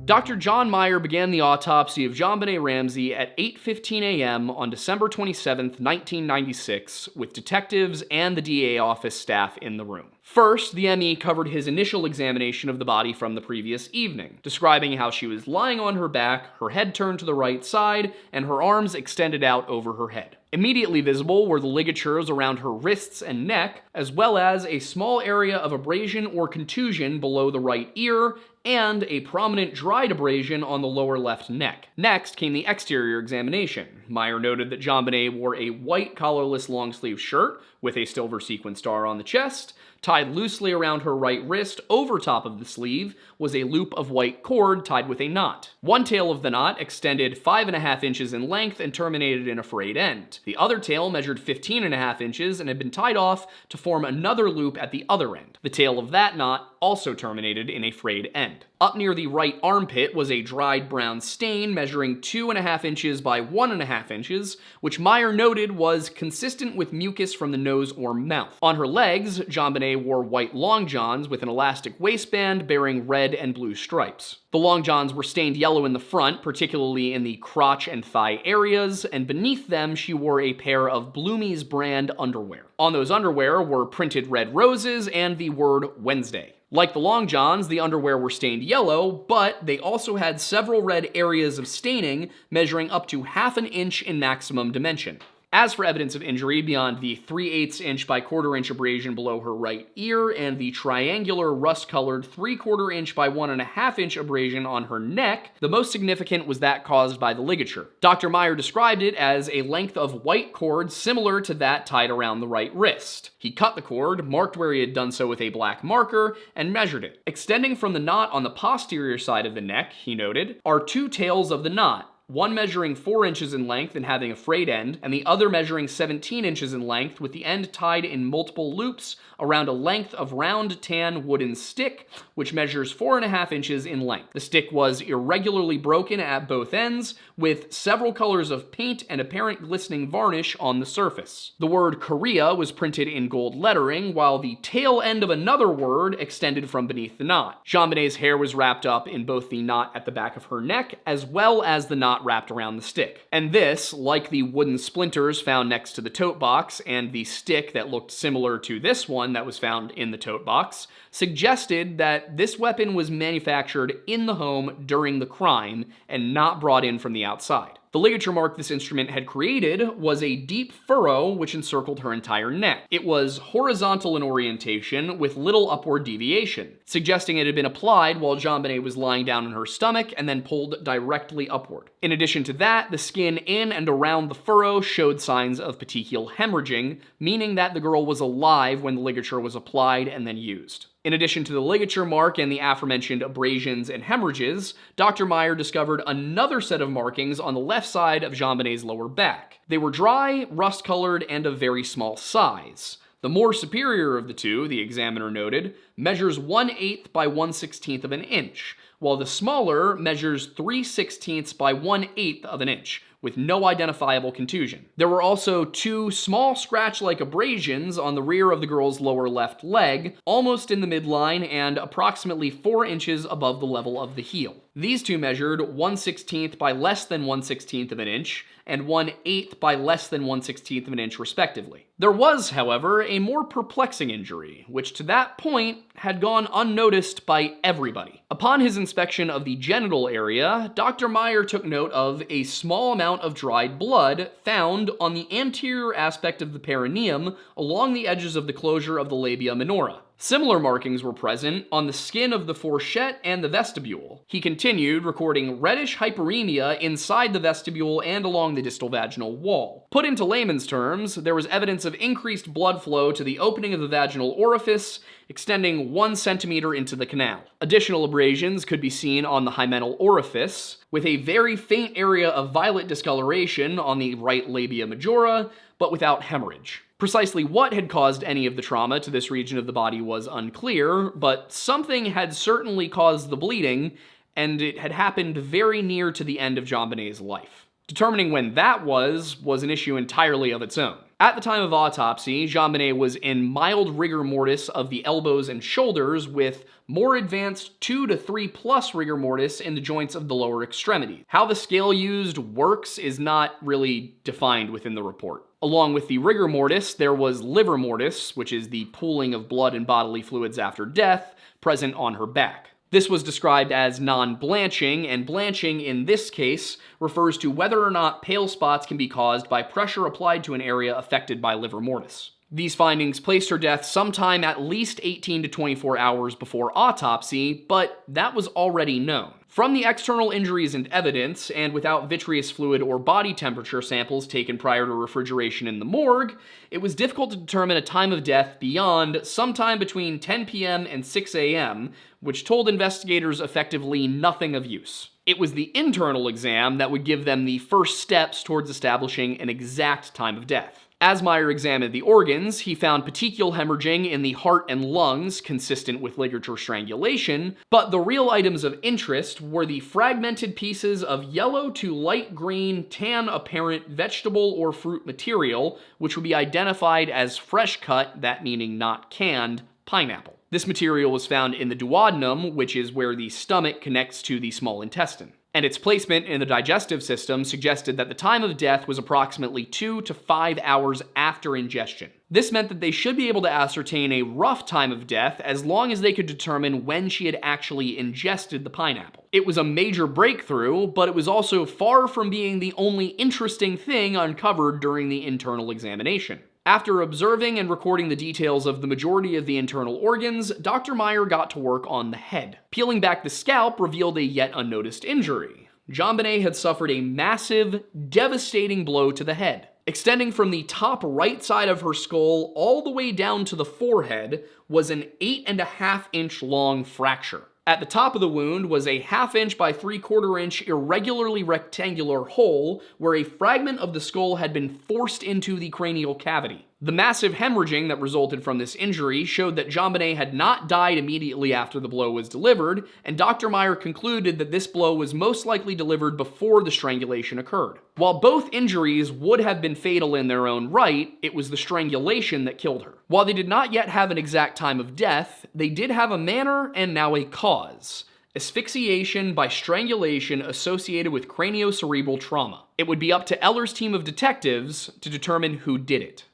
S3: Dr. John Meyer began the autopsy of JonBene Ramsey at 8:15 a.m. on December 27, 1996, with detectives and the DA office staff in the room. First, the ME covered his initial examination of the body from the previous evening, describing how she was lying on her back, her head turned to the right side, and her arms extended out over her head. Immediately visible were the ligatures around her wrists and neck, as well as a small area of abrasion or contusion below the right ear, and a prominent dried abrasion on the lower left neck. Next came the exterior examination. Meyer noted that JonBene wore a white collarless long-sleeve shirt with a silver sequin star on the chest. Tied loosely around her right wrist over top of the sleeve was a loop of white cord tied with a knot. One tail of the knot extended 5.5 inches in length and terminated in a frayed end. The other tail measured 15.5 inches and had been tied off to form another loop at the other end. The tail of that knot also terminated in a frayed end. Up near the right armpit was a dried brown stain measuring 2.5 inches by 1.5 inches, which Meyer noted was consistent with mucus from the nose or mouth. On her legs, JonBene wore white long johns with an elastic waistband bearing red and blue stripes. The long johns were stained yellow in the front, particularly in the crotch and thigh areas, and beneath them she wore a pair of Bloomie's brand underwear. On those underwear were printed red roses and the word Wednesday. Like the long johns, the underwear were stained yellow, but they also had several red areas of staining measuring up to 1/2 inch in maximum dimension. As for evidence of injury beyond the 3/8 inch by 1/4 inch abrasion below her right ear and the triangular rust-colored 3/4 inch by 1.5 inch abrasion on her neck, the most significant was that caused by the ligature. Dr. Meyer described it as a length of white cord similar to that tied around the right wrist. He cut the cord, marked where he had done so with a black marker, and measured it. Extending from the knot on the posterior side of the neck, he noted, are 2 tails of the knot, one measuring 4 inches in length and having a frayed end, and the other measuring 17 inches in length with the end tied in multiple loops around a length of round tan wooden stick, which measures 4.5 inches in length. The stick was irregularly broken at both ends, with several colors of paint and apparent glistening varnish on the surface. The word Korea was printed in gold lettering, while the tail end of another word extended from beneath the knot. JonBene's hair was wrapped up in both the knot at the back of her neck, as well as the knot wrapped around the stick. And this, like the wooden splinters found next to the tote box, and the stick that looked similar to this one that was found in the tote box, suggested that this weapon was manufactured in the home during the crime and not brought in from the outside. The ligature mark this instrument had created was a deep furrow which encircled her entire neck. It was horizontal in orientation with little upward deviation, suggesting it had been applied while JonBene was lying down on her stomach and then pulled directly upward. In addition to that, the skin in and around the furrow showed signs of petechial hemorrhaging, meaning that the girl was alive when the ligature was applied and then used. In addition to the ligature mark and the aforementioned abrasions and hemorrhages, Dr. Meyer discovered another set of markings on the left side of JonBene's lower back. They were dry, rust-colored, and of very small size. The more superior of the two, the examiner noted, measures 1/8 by 1/16 of an inch, while the smaller measures 3/16 by 1/8 of an inch, with no identifiable contusion. There were also 2 small scratch-like abrasions on the rear of the girl's lower left leg, almost in the midline and approximately 4 inches above the level of the heel. These two measured 1/16 by less than 1/16 of an inch, and 1/8 by less than 1/16 of an inch respectively. There was, however, a more perplexing injury, which to that point had gone unnoticed by everybody. Upon his inspection of the genital area, Dr. Meyer took note of a small amount of dried blood found on the anterior aspect of the perineum along the edges of the closure of the labia minora. Similar markings were present on the skin of the fourchette and the vestibule. He continued, recording reddish hyperemia inside the vestibule and along the distal vaginal wall. Put into layman's terms, there was evidence of increased blood flow to the opening of the vaginal orifice, extending 1 centimeter into the canal. Additional abrasions could be seen on the hymenal orifice, with a very faint area of violet discoloration on the right labia majora, but without hemorrhage. Precisely what had caused any of the trauma to this region of the body was unclear, but something had certainly caused the bleeding, and it had happened very near to the end of JonBene's life. Determining when that was an issue entirely of its own. At the time of autopsy, JonBene was in mild rigor mortis of the elbows and shoulders, with more advanced 2 to 3 plus rigor mortis in the joints of the lower extremities. How the scale used works is not really defined within the report. Along with the rigor mortis, there was livor mortis, which is the pooling of blood and bodily fluids after death, present on her back. This was described as non-blanching, and blanching in this case refers to whether or not pale spots can be caused by pressure applied to an area affected by livor mortis. These findings placed her death sometime at least 18 to 24 hours before autopsy, but that was already known. From the external injuries and evidence, and without vitreous fluid or body temperature samples taken prior to refrigeration in the morgue, it was difficult to determine a time of death beyond sometime between 10 p.m. and 6 a.m., which told investigators effectively nothing of use. It was the internal exam that would give them the first steps towards establishing an exact time of death. As Meyer examined the organs, he found petechial hemorrhaging in the heart and lungs, consistent with ligature strangulation, but the real items of interest were the fragmented pieces of yellow to light green, tan apparent vegetable or fruit material, which would be identified as fresh cut, that meaning not canned, pineapple. This material was found in the duodenum, which is where the stomach connects to the small intestine. And its placement in the digestive system suggested that the time of death was approximately 2 to 5 hours after ingestion. This meant that they should be able to ascertain a rough time of death as long as they could determine when she had actually ingested the pineapple. It was a major breakthrough, but it was also far from being the only interesting thing uncovered during the internal examination. After observing and recording the details of the majority of the internal organs, Dr. Meyer got to work on the head. Peeling back the scalp revealed a yet unnoticed injury. JonBene had suffered a massive, devastating blow to the head. Extending from the top right side of her skull all the way down to the forehead was an 8.5-inch long fracture. At the top of the wound was a 1/2 inch by 3/4 inch irregularly rectangular hole where a fragment of the skull had been forced into the cranial cavity. The massive hemorrhaging that resulted from this injury showed that JonBene had not died immediately after the blow was delivered, and Dr. Meyer concluded that this blow was most likely delivered before the strangulation occurred. While both injuries would have been fatal in their own right, it was the strangulation that killed her. While they did not yet have an exact time of death, they did have a manner and now a cause: asphyxiation by strangulation associated with craniocerebral trauma. It would be up to Eller's team of detectives to determine who did it.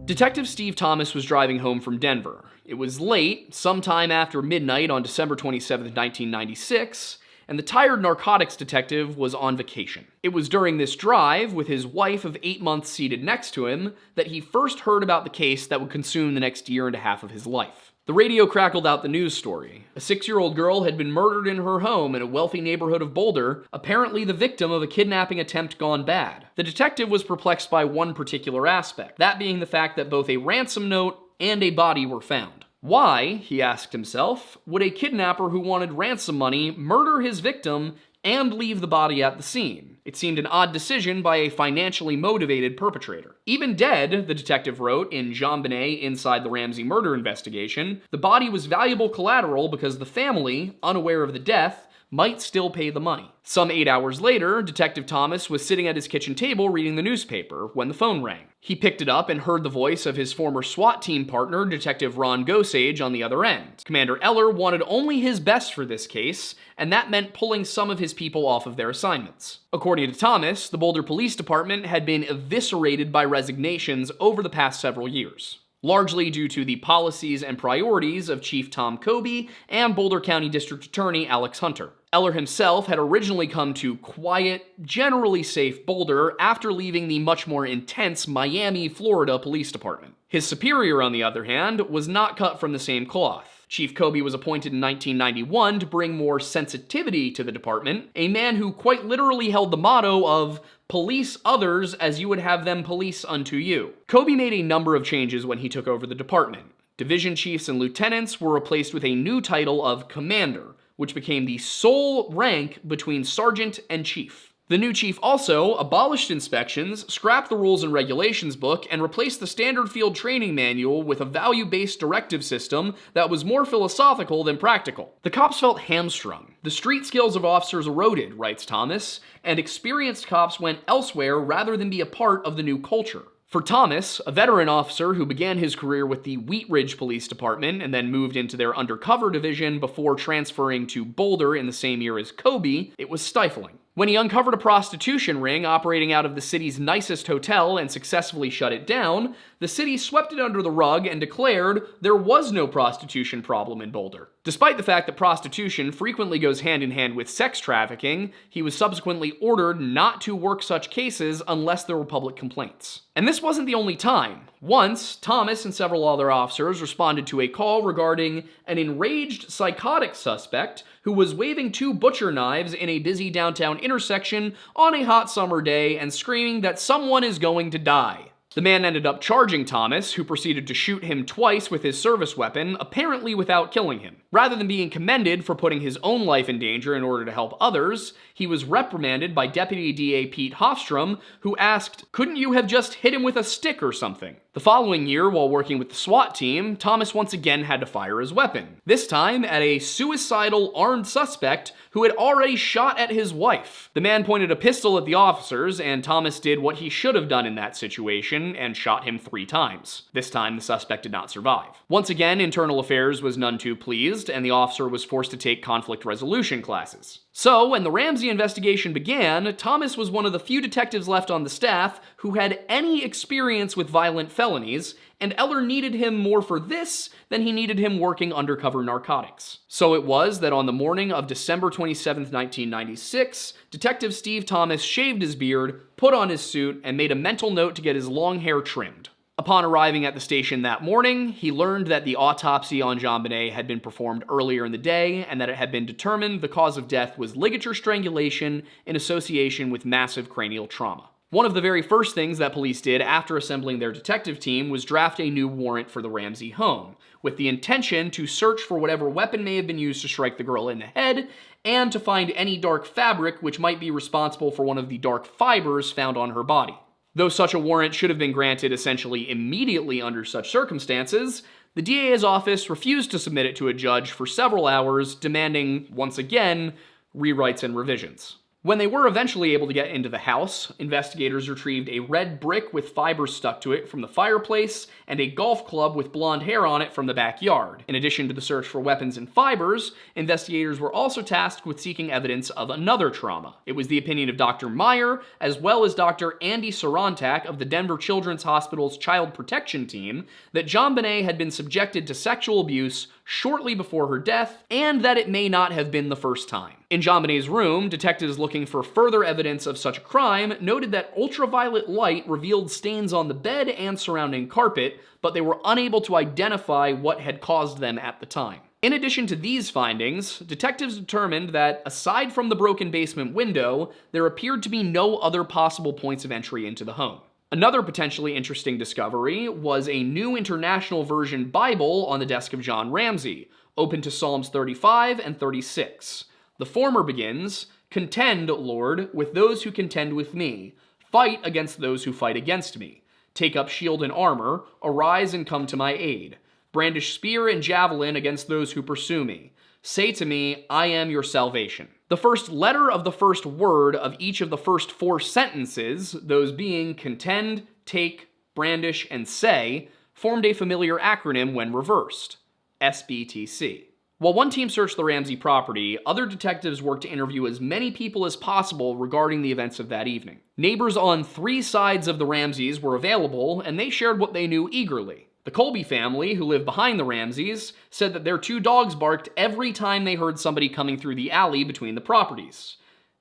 S3: Detective Steve Thomas was driving home from Denver. It was late, sometime after midnight on December 27, 1996, and the tired narcotics detective was on vacation. It was during this drive, with his wife of 8 months seated next to him, that he first heard about the case that would consume the next year and a half of his life. The radio crackled out the news story. A 6-year-old girl had been murdered in her home in a wealthy neighborhood of Boulder, apparently the victim of a kidnapping attempt gone bad. The detective was perplexed by one particular aspect, that being the fact that both a ransom note and a body were found. Why, he asked himself, would a kidnapper who wanted ransom money murder his victim and leave the body at the scene? It seemed an odd decision by a financially motivated perpetrator. Even dead, the detective wrote in JonBene Inside the Ramsey Murder Investigation, the body was valuable collateral because the family, unaware of the death, might still pay the money. Some 8 hours later, Detective Thomas was sitting at his kitchen table reading the newspaper when the phone rang. He picked it up and heard the voice of his former SWAT team partner, Detective Ron Gosage, on the other end. Commander Eller wanted only his best for this case, and that meant pulling some of his people off of their assignments. According to Thomas, the Boulder Police Department had been eviscerated by resignations over the past several years, largely due to the policies and priorities of Chief Tom Kobe and Boulder County District Attorney Alex Hunter. Eller himself had originally come to quiet, generally safe Boulder after leaving the much more intense Miami, Florida Police Department. His superior, on the other hand, was not cut from the same cloth. Chief Kobe was appointed in 1991 to bring more sensitivity to the department, a man who quite literally held the motto of "police others as you would have them police unto you." Kobe made a number of changes when he took over the department. Division chiefs and lieutenants were replaced with a new title of commander, which became the sole rank between sergeant and chief. The new chief also abolished inspections, scrapped the rules and regulations book, and replaced the standard field training manual with a value-based directive system that was more philosophical than practical. The cops felt hamstrung. The street skills of officers eroded, writes Thomas, and experienced cops went elsewhere rather than be a part of the new culture. For Thomas, a veteran officer who began his career with the Wheat Ridge Police Department and then moved into their undercover division before transferring to Boulder in the same year as Kobe, it was stifling. When he uncovered a prostitution ring operating out of the city's nicest hotel and successfully shut it down, the city swept it under the rug and declared there was no prostitution problem in Boulder. Despite the fact that prostitution frequently goes hand in hand with sex trafficking, he was subsequently ordered not to work such cases unless there were public complaints. And this wasn't the only time. Once, Thomas and several other officers responded to a call regarding an enraged psychotic suspect who was waving 2 butcher knives in a busy downtown intersection on a hot summer day and screaming that someone is going to die. The man ended up charging Thomas, who proceeded to shoot him twice with his service weapon, apparently without killing him. Rather than being commended for putting his own life in danger in order to help others, he was reprimanded by Deputy DA Pete Hofstrom, who asked, "Couldn't you have just hit him with a stick or something?" The following year, while working with the SWAT team, Thomas once again had to fire his weapon, this time at a suicidal armed suspect who had already shot at his wife. The man pointed a pistol at the officers, and Thomas did what he should have done in that situation and shot him 3 times. This time, the suspect did not survive. Once again, Internal Affairs was none too pleased, and the officer was forced to take conflict resolution classes. So, when the Ramsey investigation began, Thomas was one of the few detectives left on the staff who had any experience with violent felonies, and Eller needed him more for this than he needed him working undercover narcotics. So it was that on the morning of December 27, 1996, Detective Steve Thomas shaved his beard, put on his suit, and made a mental note to get his long hair trimmed. Upon arriving at the station that morning, he learned that the autopsy on JonBene had been performed earlier in the day and that it had been determined the cause of death was ligature strangulation in association with massive cranial trauma. One of the very first things that police did after assembling their detective team was draft a new warrant for the Ramsey home, with the intention to search for whatever weapon may have been used to strike the girl in the head, and to find any dark fabric which might be responsible for one of the dark fibers found on her body. Though such a warrant should have been granted essentially immediately under such circumstances, the DA's office refused to submit it to a judge for several hours, demanding, once again, rewrites and revisions. When they were eventually able to get into the house, investigators retrieved a red brick with fibers stuck to it from the fireplace and a golf club with blonde hair on it from the backyard. In addition to the search for weapons and fibers, investigators were also tasked with seeking evidence of another trauma. It was the opinion of Dr. Meyer, as well as Dr. Andy Sarantak of the Denver Children's Hospital's Child Protection Team, that JonBene had been subjected to sexual abuse shortly before her death, and that it may not have been the first time. In JonBene's room, detectives looking for further evidence of such a crime noted that ultraviolet light revealed stains on the bed and surrounding carpet, but they were unable to identify what had caused them at the time. In addition to these findings, detectives determined that, aside from the broken basement window, there appeared to be no other possible points of entry into the home. Another potentially interesting discovery was a New International Version Bible on the desk of John Ramsey, open to Psalms 35 and 36. The former begins, "Contend, Lord, with those who contend with me. Fight against those who fight against me. Take up shield and armor. Arise and come to my aid. Brandish spear and javelin against those who pursue me. Say to me, I am your salvation." The first letter of the first word of each of the first 4 sentences, those being contend, take, brandish, and say, formed a familiar acronym when reversed: SBTC. While one team searched the Ramsey property, other detectives worked to interview as many people as possible regarding the events of that evening. Neighbors on 3 sides of the Ramseys were available, and they shared what they knew eagerly. The Colby family, who lived behind the Ramseys, said that their 2 dogs barked every time they heard somebody coming through the alley between the properties.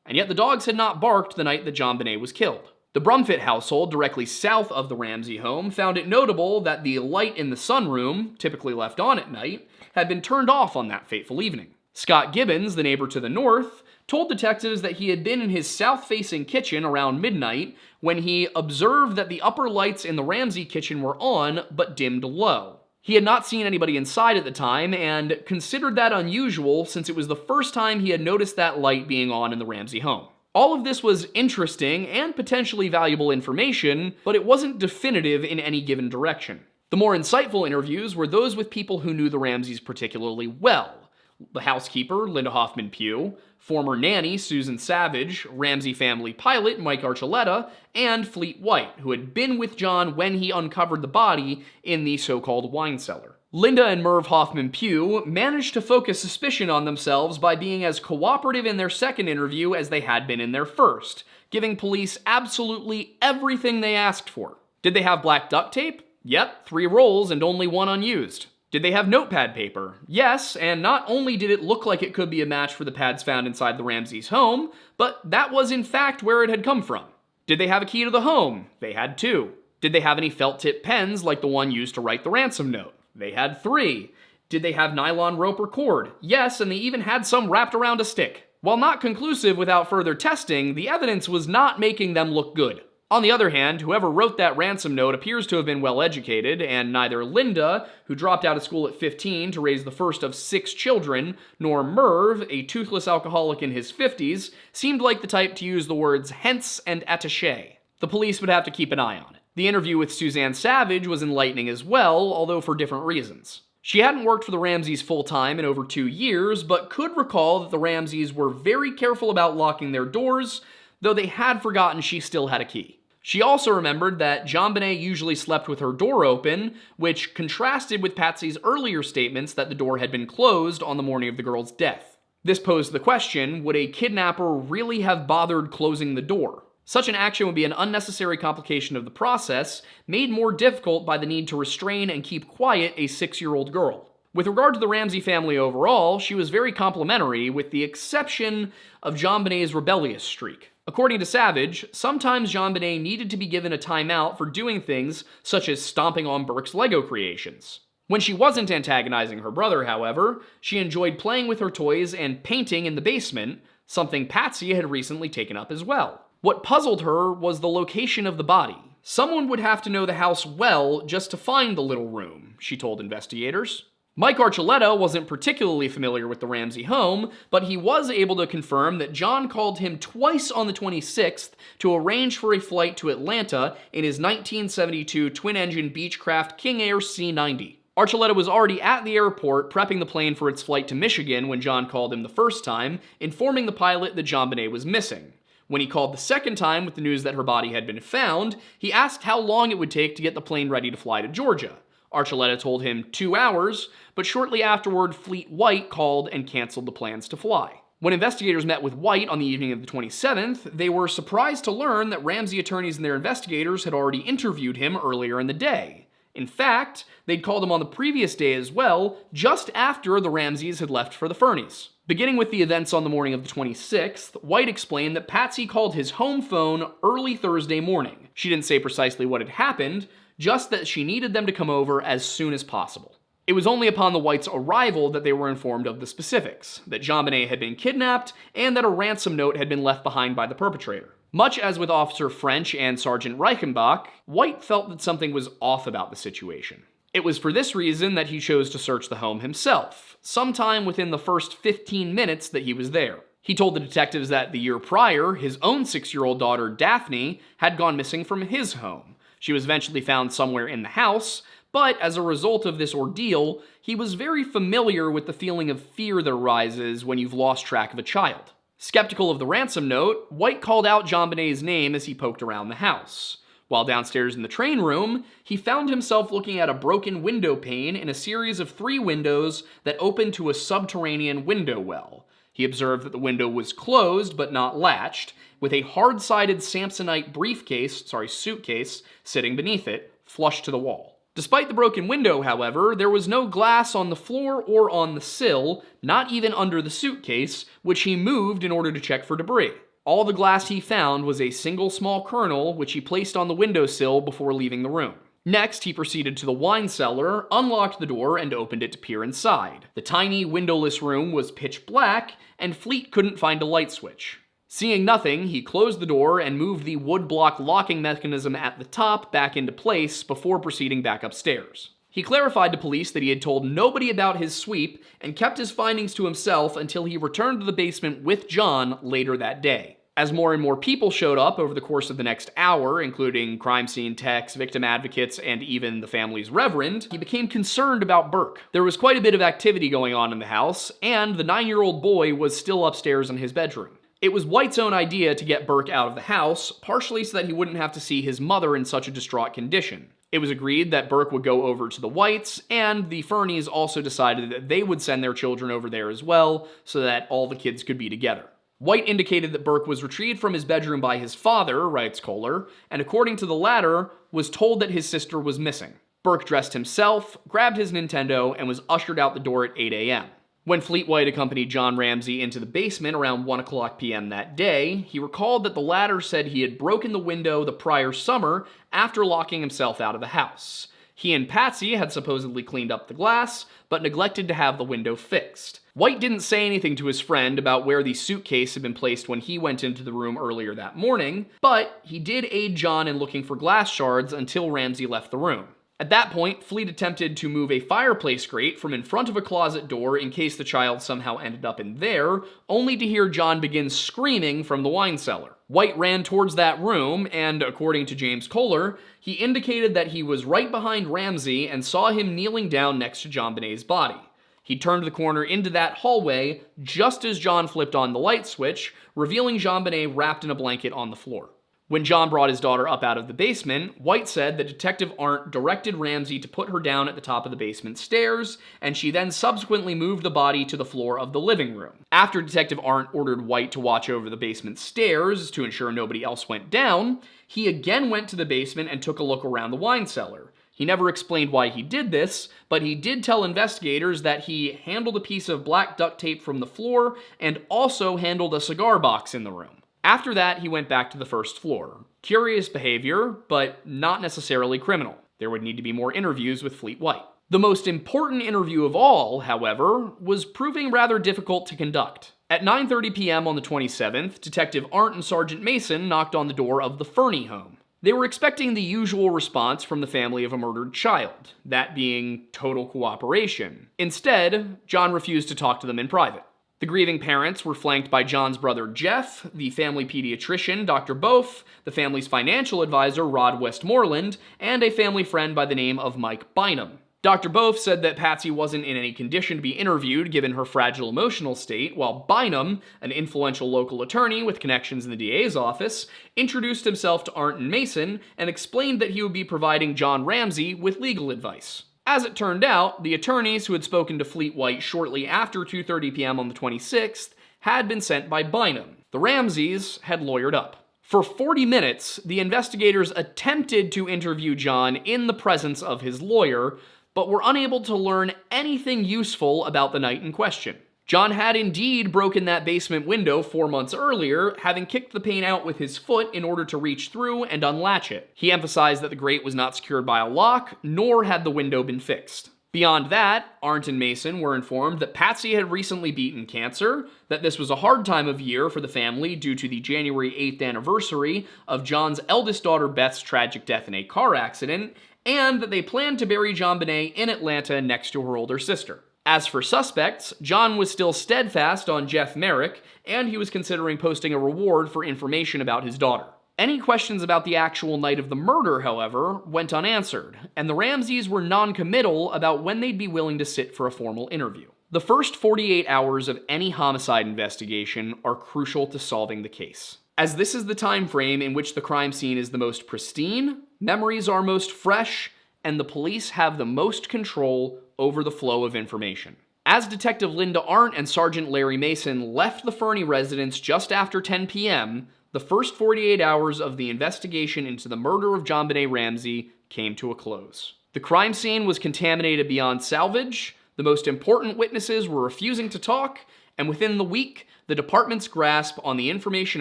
S3: And yet the dogs had not barked the night that JonBene was killed. The Brumfitt household, directly south of the Ramsey home, found it notable that the light in the sunroom, typically left on at night, had been turned off on that fateful evening. Scott Gibbons, the neighbor to the north, told detectives that he had been in his south-facing kitchen around midnight when he observed that the upper lights in the Ramsey kitchen were on, but dimmed low. He had not seen anybody inside at the time, and considered that unusual since it was the first time he had noticed that light being on in the Ramsey home. All of this was interesting and potentially valuable information, but it wasn't definitive in any given direction. The more insightful interviews were those with people who knew the Ramseys particularly well. The housekeeper, Linda Hoffman Pugh, former nanny, Susan Savage, Ramsey family pilot, Mike Archuleta, and Fleet White, who had been with John when he uncovered the body in the so-called wine cellar. Linda and Merv Hoffman Pugh managed to focus suspicion on themselves by being as cooperative in their second interview as they had been in their first, giving police absolutely everything they asked for. Did they have black duct tape? Yep, 3 rolls and only 1 unused. Did they have notepad paper? Yes, and not only did it look like it could be a match for the pads found inside the Ramseys' home, but that was in fact where it had come from. Did they have a key to the home? They had 2. Did they have any felt-tip pens like the one used to write the ransom note? They had 3. Did they have nylon rope or cord? Yes, and they even had some wrapped around a stick. While not conclusive without further testing, the evidence was not making them look good. On the other hand, whoever wrote that ransom note appears to have been well educated, and neither Linda, who dropped out of school at 15 to raise the first of 6 children, nor Merv, a toothless alcoholic in his 50s, seemed like the type to use the words hence and attaché. The police would have to keep an eye on it. The interview with Suzanne Savage was enlightening as well, although for different reasons. She hadn't worked for the Ramseys full-time in over 2 years, but could recall that the Ramseys were very careful about locking their doors, though they had forgotten she still had a key. She also remembered that JonBene usually slept with her door open, which contrasted with Patsy's earlier statements that the door had been closed on the morning of the girl's death. This posed the question, would a kidnapper really have bothered closing the door? Such an action would be an unnecessary complication of the process, made more difficult by the need to restrain and keep quiet a 6-year-old girl. With regard to the Ramsey family overall, she was very complimentary, with the exception of JonBene's rebellious streak. According to Savage, sometimes JonBene needed to be given a timeout for doing things such as stomping on Burke's Lego creations. When she wasn't antagonizing her brother, however, she enjoyed playing with her toys and painting in the basement, something Patsy had recently taken up as well. What puzzled her was the location of the body. Someone would have to know the house well just to find the little room, she told investigators. Mike Archuleta wasn't particularly familiar with the Ramsey home, but he was able to confirm that John called him twice on the 26th to arrange for a flight to Atlanta in his 1972 twin-engine Beechcraft King Air C-90. Archuleta was already at the airport prepping the plane for its flight to Michigan when John called him the first time, informing the pilot that JonBene was missing. When he called the second time with the news that her body had been found, he asked how long it would take to get the plane ready to fly to Georgia. Archuleta told him 2 hours, but shortly afterward, Fleet White called and canceled the plans to fly. When investigators met with White on the evening of the 27th, they were surprised to learn that Ramsey attorneys and their investigators had already interviewed him earlier in the day. In fact, they'd called him on the previous day as well, just after the Ramseys had left for the Fernies. Beginning with the events on the morning of the 26th, White explained that Patsy called his home phone early Thursday morning. She didn't say precisely what had happened, just that she needed them to come over as soon as possible. It was only upon the Whites' arrival that they were informed of the specifics, that JonBene had been kidnapped, and that a ransom note had been left behind by the perpetrator. Much as with Officer French and Sergeant Reichenbach, White felt that something was off about the situation. It was for this reason that he chose to search the home himself, sometime within the first 15 minutes that he was there. He told the detectives that the year prior, his own 6-year-old daughter, Daphne, had gone missing from his home. She was eventually found somewhere in the house, but as a result of this ordeal, he was very familiar with the feeling of fear that arises when you've lost track of a child. Skeptical of the ransom note, White called out JonBene's name as he poked around the house. While downstairs in the train room, he found himself looking at a broken window pane in a series of 3 windows that opened to a subterranean window well. He observed that the window was closed but not latched, with a hard-sided Samsonite suitcase sitting beneath it, flush to the wall. Despite the broken window, however, there was no glass on the floor or on the sill, not even under the suitcase, which he moved in order to check for debris. All the glass he found was a single small kernel, which he placed on the windowsill before leaving the room. Next, he proceeded to the wine cellar, unlocked the door, and opened it to peer inside. The tiny, windowless room was pitch black, and Fleet couldn't find a light switch. Seeing nothing, he closed the door and moved the wood block locking mechanism at the top back into place before proceeding back upstairs. He clarified to police that he had told nobody about his sweep and kept his findings to himself until he returned to the basement with John later that day. As more and more people showed up over the course of the next hour, including crime scene techs, victim advocates, and even the family's reverend, he became concerned about Burke. There was quite a bit of activity going on in the house, and the 9-year-old boy was still upstairs in his bedroom. It was White's own idea to get Burke out of the house, partially so that he wouldn't have to see his mother in such a distraught condition. It was agreed that Burke would go over to the Whites, and the Fernies also decided that they would send their children over there as well, so that all the kids could be together. White indicated that Burke was retrieved from his bedroom by his father, writes Kohler, and according to the latter, was told that his sister was missing. Burke dressed himself, grabbed his Nintendo, and was ushered out the door at 8 a.m. When Fleet White accompanied John Ramsey into the basement around 1:00 p.m. that day, he recalled that the latter said he had broken the window the prior summer after locking himself out of the house. He and Patsy had supposedly cleaned up the glass, but neglected to have the window fixed. White didn't say anything to his friend about where the suitcase had been placed when he went into the room earlier that morning, but he did aid John in looking for glass shards until Ramsey left the room. At that point, Fleet attempted to move a fireplace grate from in front of a closet door in case the child somehow ended up in there, only to hear John begin screaming from the wine cellar. White ran towards that room, and according to James Kohler, he indicated that he was right behind Ramsey and saw him kneeling down next to JonBene's body. He turned the corner into that hallway just as John flipped on the light switch, revealing JonBene wrapped in a blanket on the floor. When John brought his daughter up out of the basement, White said that Detective Arndt directed Ramsey to put her down at the top of the basement stairs, and she then subsequently moved the body to the floor of the living room. After Detective Arndt ordered White to watch over the basement stairs to ensure nobody else went down, he again went to the basement and took a look around the wine cellar. He never explained why he did this, but he did tell investigators that he handled a piece of black duct tape from the floor and also handled a cigar box in the room. After that, he went back to the first floor. Curious behavior, but not necessarily criminal. There would need to be more interviews with Fleet White. The most important interview of all, however, was proving rather difficult to conduct. At 9:30 p.m. on the 27th, Detective Arndt and Sergeant Mason knocked on the door of the Fernie home. They were expecting the usual response from the family of a murdered child, that being total cooperation. Instead, John refused to talk to them in private. The grieving parents were flanked by John's brother Jeff, the family pediatrician Dr. Boaf, the family's financial advisor Rod Westmoreland, and a family friend by the name of Mike Bynum. Dr. Boaf said that Patsy wasn't in any condition to be interviewed given her fragile emotional state, while Bynum, an influential local attorney with connections in the DA's office, introduced himself to Arndt and Mason and explained that he would be providing John Ramsey with legal advice. As it turned out, the attorneys who had spoken to Fleet White shortly after 2:30 p.m. on the 26th had been sent by Bynum. The Ramseys had lawyered up. For 40 minutes, the investigators attempted to interview John in the presence of his lawyer, but were unable to learn anything useful about the night in question. John had indeed broken that basement window 4 months earlier, having kicked the pane out with his foot in order to reach through and unlatch it. He emphasized that the grate was not secured by a lock, nor had the window been fixed. Beyond that, Arndt and Mason were informed that Patsy had recently beaten cancer, that this was a hard time of year for the family due to the January 8th anniversary of John's eldest daughter Beth's tragic death in a car accident, and that they planned to bury JonBene in Atlanta next to her older sister. As for suspects, John was still steadfast on Jeff Merrick, and he was considering posting a reward for information about his daughter. Any questions about the actual night of the murder, however, went unanswered, and the Ramseys were non-committal about when they'd be willing to sit for a formal interview. The first 48 hours of any homicide investigation are crucial to solving the case. As this is the time frame in which the crime scene is the most pristine, memories are most fresh, and the police have the most control over the flow of information. As Detective Linda Arndt and Sergeant Larry Mason left the Fernie residence just after 10 p.m., the first 48 hours of the investigation into the murder of JonBene Ramsey came to a close. The crime scene was contaminated beyond salvage, the most important witnesses were refusing to talk, and within the week, the department's grasp on the information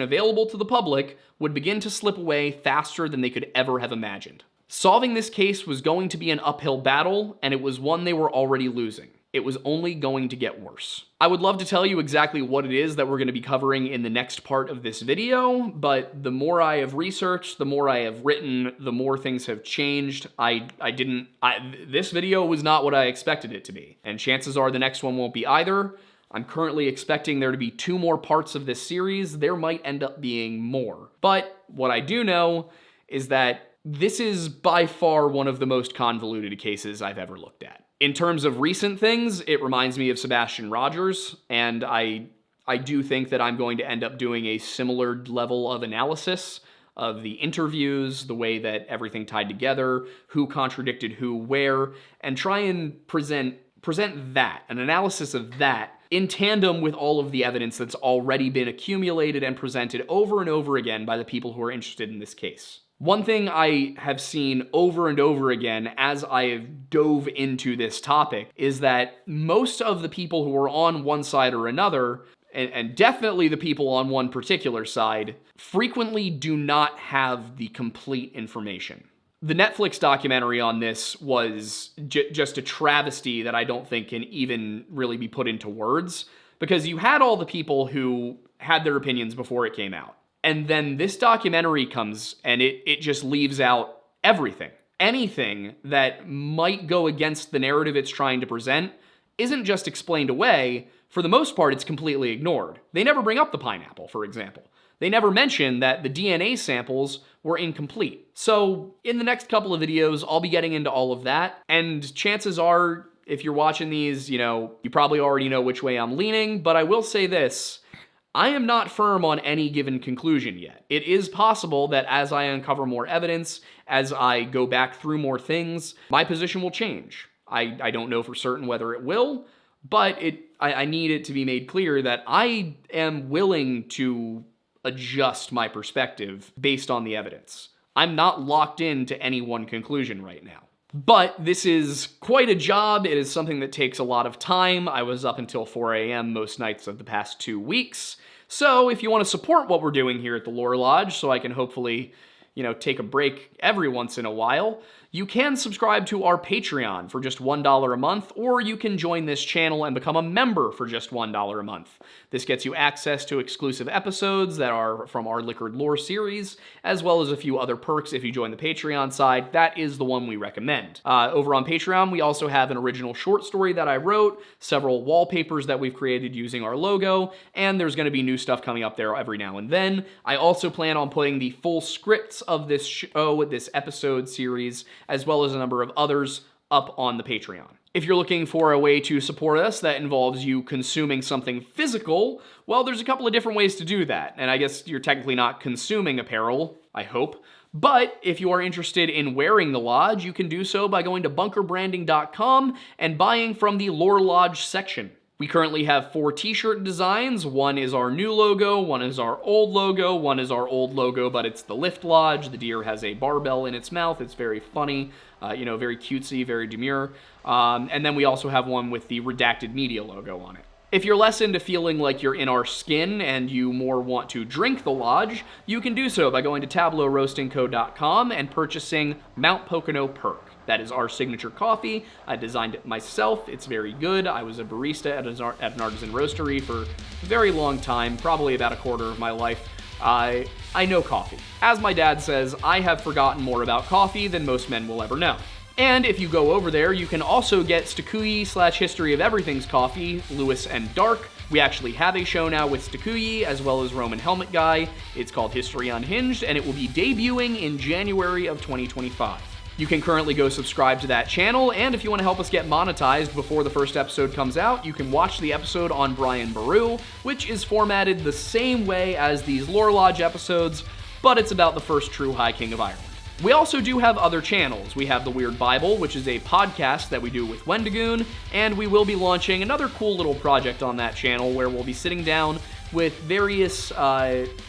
S3: available to the public would begin to slip away faster than they could ever have imagined. Solving this case was going to be an uphill battle, and it was one they were already losing. It was only going to get worse. I would love to tell you exactly what it is that we're going to be covering in the next part of this video, but the more I have researched, the more I have written, the more things have changed. This video was not what I expected it to be, and chances are the next one won't be either. I'm currently expecting there to be 2 more parts of this series. There might end up being more. But what I do know is that this is by far one of the most convoluted cases I've ever looked at. In terms of recent things, it reminds me of Sebastian Rogers, and I do think that I'm going to end up doing a similar level of analysis of the interviews, the way that everything tied together, who contradicted who where, and try and present that, an analysis of that, in tandem with all of the evidence that's already been accumulated and presented over and over again by the people who are interested in this case. One thing I have seen over and over again as I have dove into this topic is that most of the people who are on one side or another, and definitely the people on one particular side, frequently do not have the complete information. The Netflix documentary on this was just a travesty that I don't think can even really be put into words, because you had all the people who had their opinions before it came out. And then this documentary comes and it just leaves out everything. Anything that might go against the narrative it's trying to present isn't just explained away. For the most part, it's completely ignored. They never bring up the pineapple, for example. They never mention that the DNA samples were incomplete. So in the next couple of videos, I'll be getting into all of that. And chances are, if you're watching these, you probably already know which way I'm leaning, but I will say this. I am not firm on any given conclusion yet. It is possible that as I uncover more evidence, as I go back through more things, my position will change. I don't know for certain whether it will, but I need it to be made clear that I am willing to adjust my perspective based on the evidence. I'm not locked into any one conclusion right now. But this is quite a job. It is something that takes a lot of time. I was up until 4 a.m. most nights of the past 2 weeks. So if you want to support what we're doing here at the Lore Lodge, so I can hopefully, take a break every once in a while, you can subscribe to our Patreon for just $1 a month, or you can join this channel and become a member for just $1 a month. This gets you access to exclusive episodes that are from our Liquored Lore series, as well as a few other perks if you join the Patreon side. That is the one we recommend. Over on Patreon, we also have an original short story that I wrote, several wallpapers that we've created using our logo, and there's going to be new stuff coming up there every now and then. I also plan on putting the full scripts of this show, this episode series, as well as a number of others up on the Patreon. If you're looking for a way to support us that involves you consuming something physical, well, there's a couple of different ways to do that. And I guess you're technically not consuming apparel, I hope. But if you are interested in wearing the Lodge, you can do so by going to bunkerbranding.com and buying from the Lore Lodge section. We currently have 4 t-shirt designs. One is our new logo, one is our old logo, one is our old logo, but it's the Lift Lodge. The deer has a barbell in its mouth. It's very funny, very cutesy, very demure. And then we also have one with the Redacted Media logo on it. If you're less into feeling like you're in our skin and you more want to drink the Lodge, you can do so by going to tableauroastingco.com and purchasing Mount Pocono Perk. That is our signature coffee. I designed it myself. It's very good. I was a barista at an artisan roastery for a very long time, probably about a quarter of my life. I know coffee. As my dad says, I have forgotten more about coffee than most men will ever know. And if you go over there, you can also get Stakuyi/History of Everything's coffee, Lewis and Dark. We actually have a show now with Stakuyi, as well as Roman Helmet Guy. It's called History Unhinged, and it will be debuting in January of 2025. You can currently go subscribe to that channel, and if you want to help us get monetized before the first episode comes out, you can watch the episode on Brian Boru, which is formatted the same way as these Lore Lodge episodes, but it's about the first true High King of Ireland. We also do have other channels. We have The Weird Bible, which is a podcast that we do with Wendigoon, and we will be launching another cool little project on that channel where we'll be sitting down with various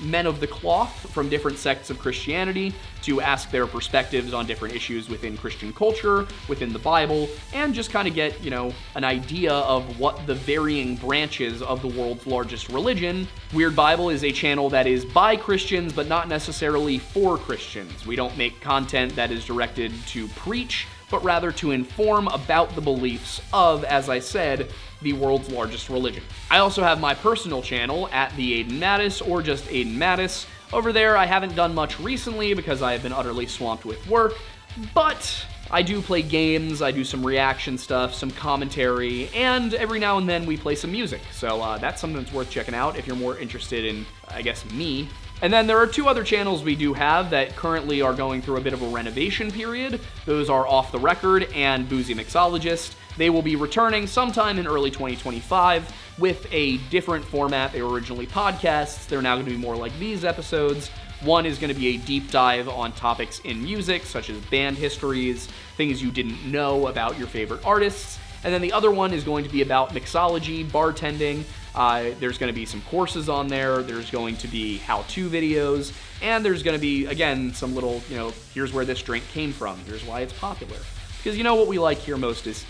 S3: men of the cloth from different sects of Christianity to ask their perspectives on different issues within Christian culture, within the Bible, and just kind of get, an idea of what the varying branches of the world's largest religion. Weird Bible is a channel that is by Christians, but not necessarily for Christians. We don't make content that is directed to preach, but rather to inform about the beliefs of, as I said, the world's largest religion. I also have my personal channel at the Aiden Mattis, or just Aiden Mattis. Over there, I haven't done much recently because I have been utterly swamped with work, but I do play games, I do some reaction stuff, some commentary, and every now and then we play some music. So that's something that's worth checking out if you're more interested in, me. And then there are 2 other channels we do have that currently are going through a bit of a renovation period. Those are Off the Record and Boozy Mixologist. They will be returning sometime in early 2025 with a different format. They were originally podcasts. They're now going to be more like these episodes. One is going to be a deep dive on topics in music, such as band histories, things you didn't know about your favorite artists. And then the other one is going to be about mixology, bartending. There's going to be some courses on there. There's going to be how-to videos. And there's going to be, again, some little, here's where this drink came from. Here's why it's popular. Because what we like here most is,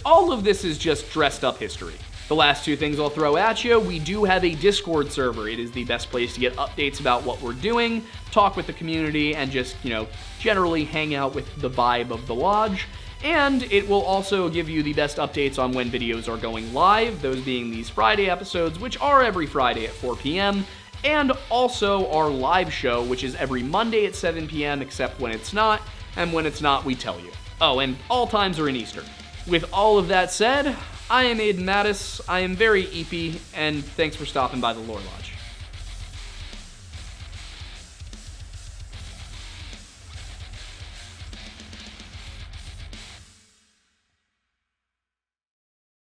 S3: all of this is just dressed up history. The last 2 things I'll throw at you, we do have a Discord server. It is the best place to get updates about what we're doing, talk with the community, and just, generally hang out with the vibe of the Lodge. And it will also give you the best updates on when videos are going live, those being these Friday episodes, which are every Friday at 4 p.m., and also our live show, which is every Monday at 7 p.m., except when it's not, and when it's not, we tell you. Oh, and all times are in Eastern. With all of that said, I am Aiden Mattis, I am very eepy, and thanks for stopping by the Lore Lodge.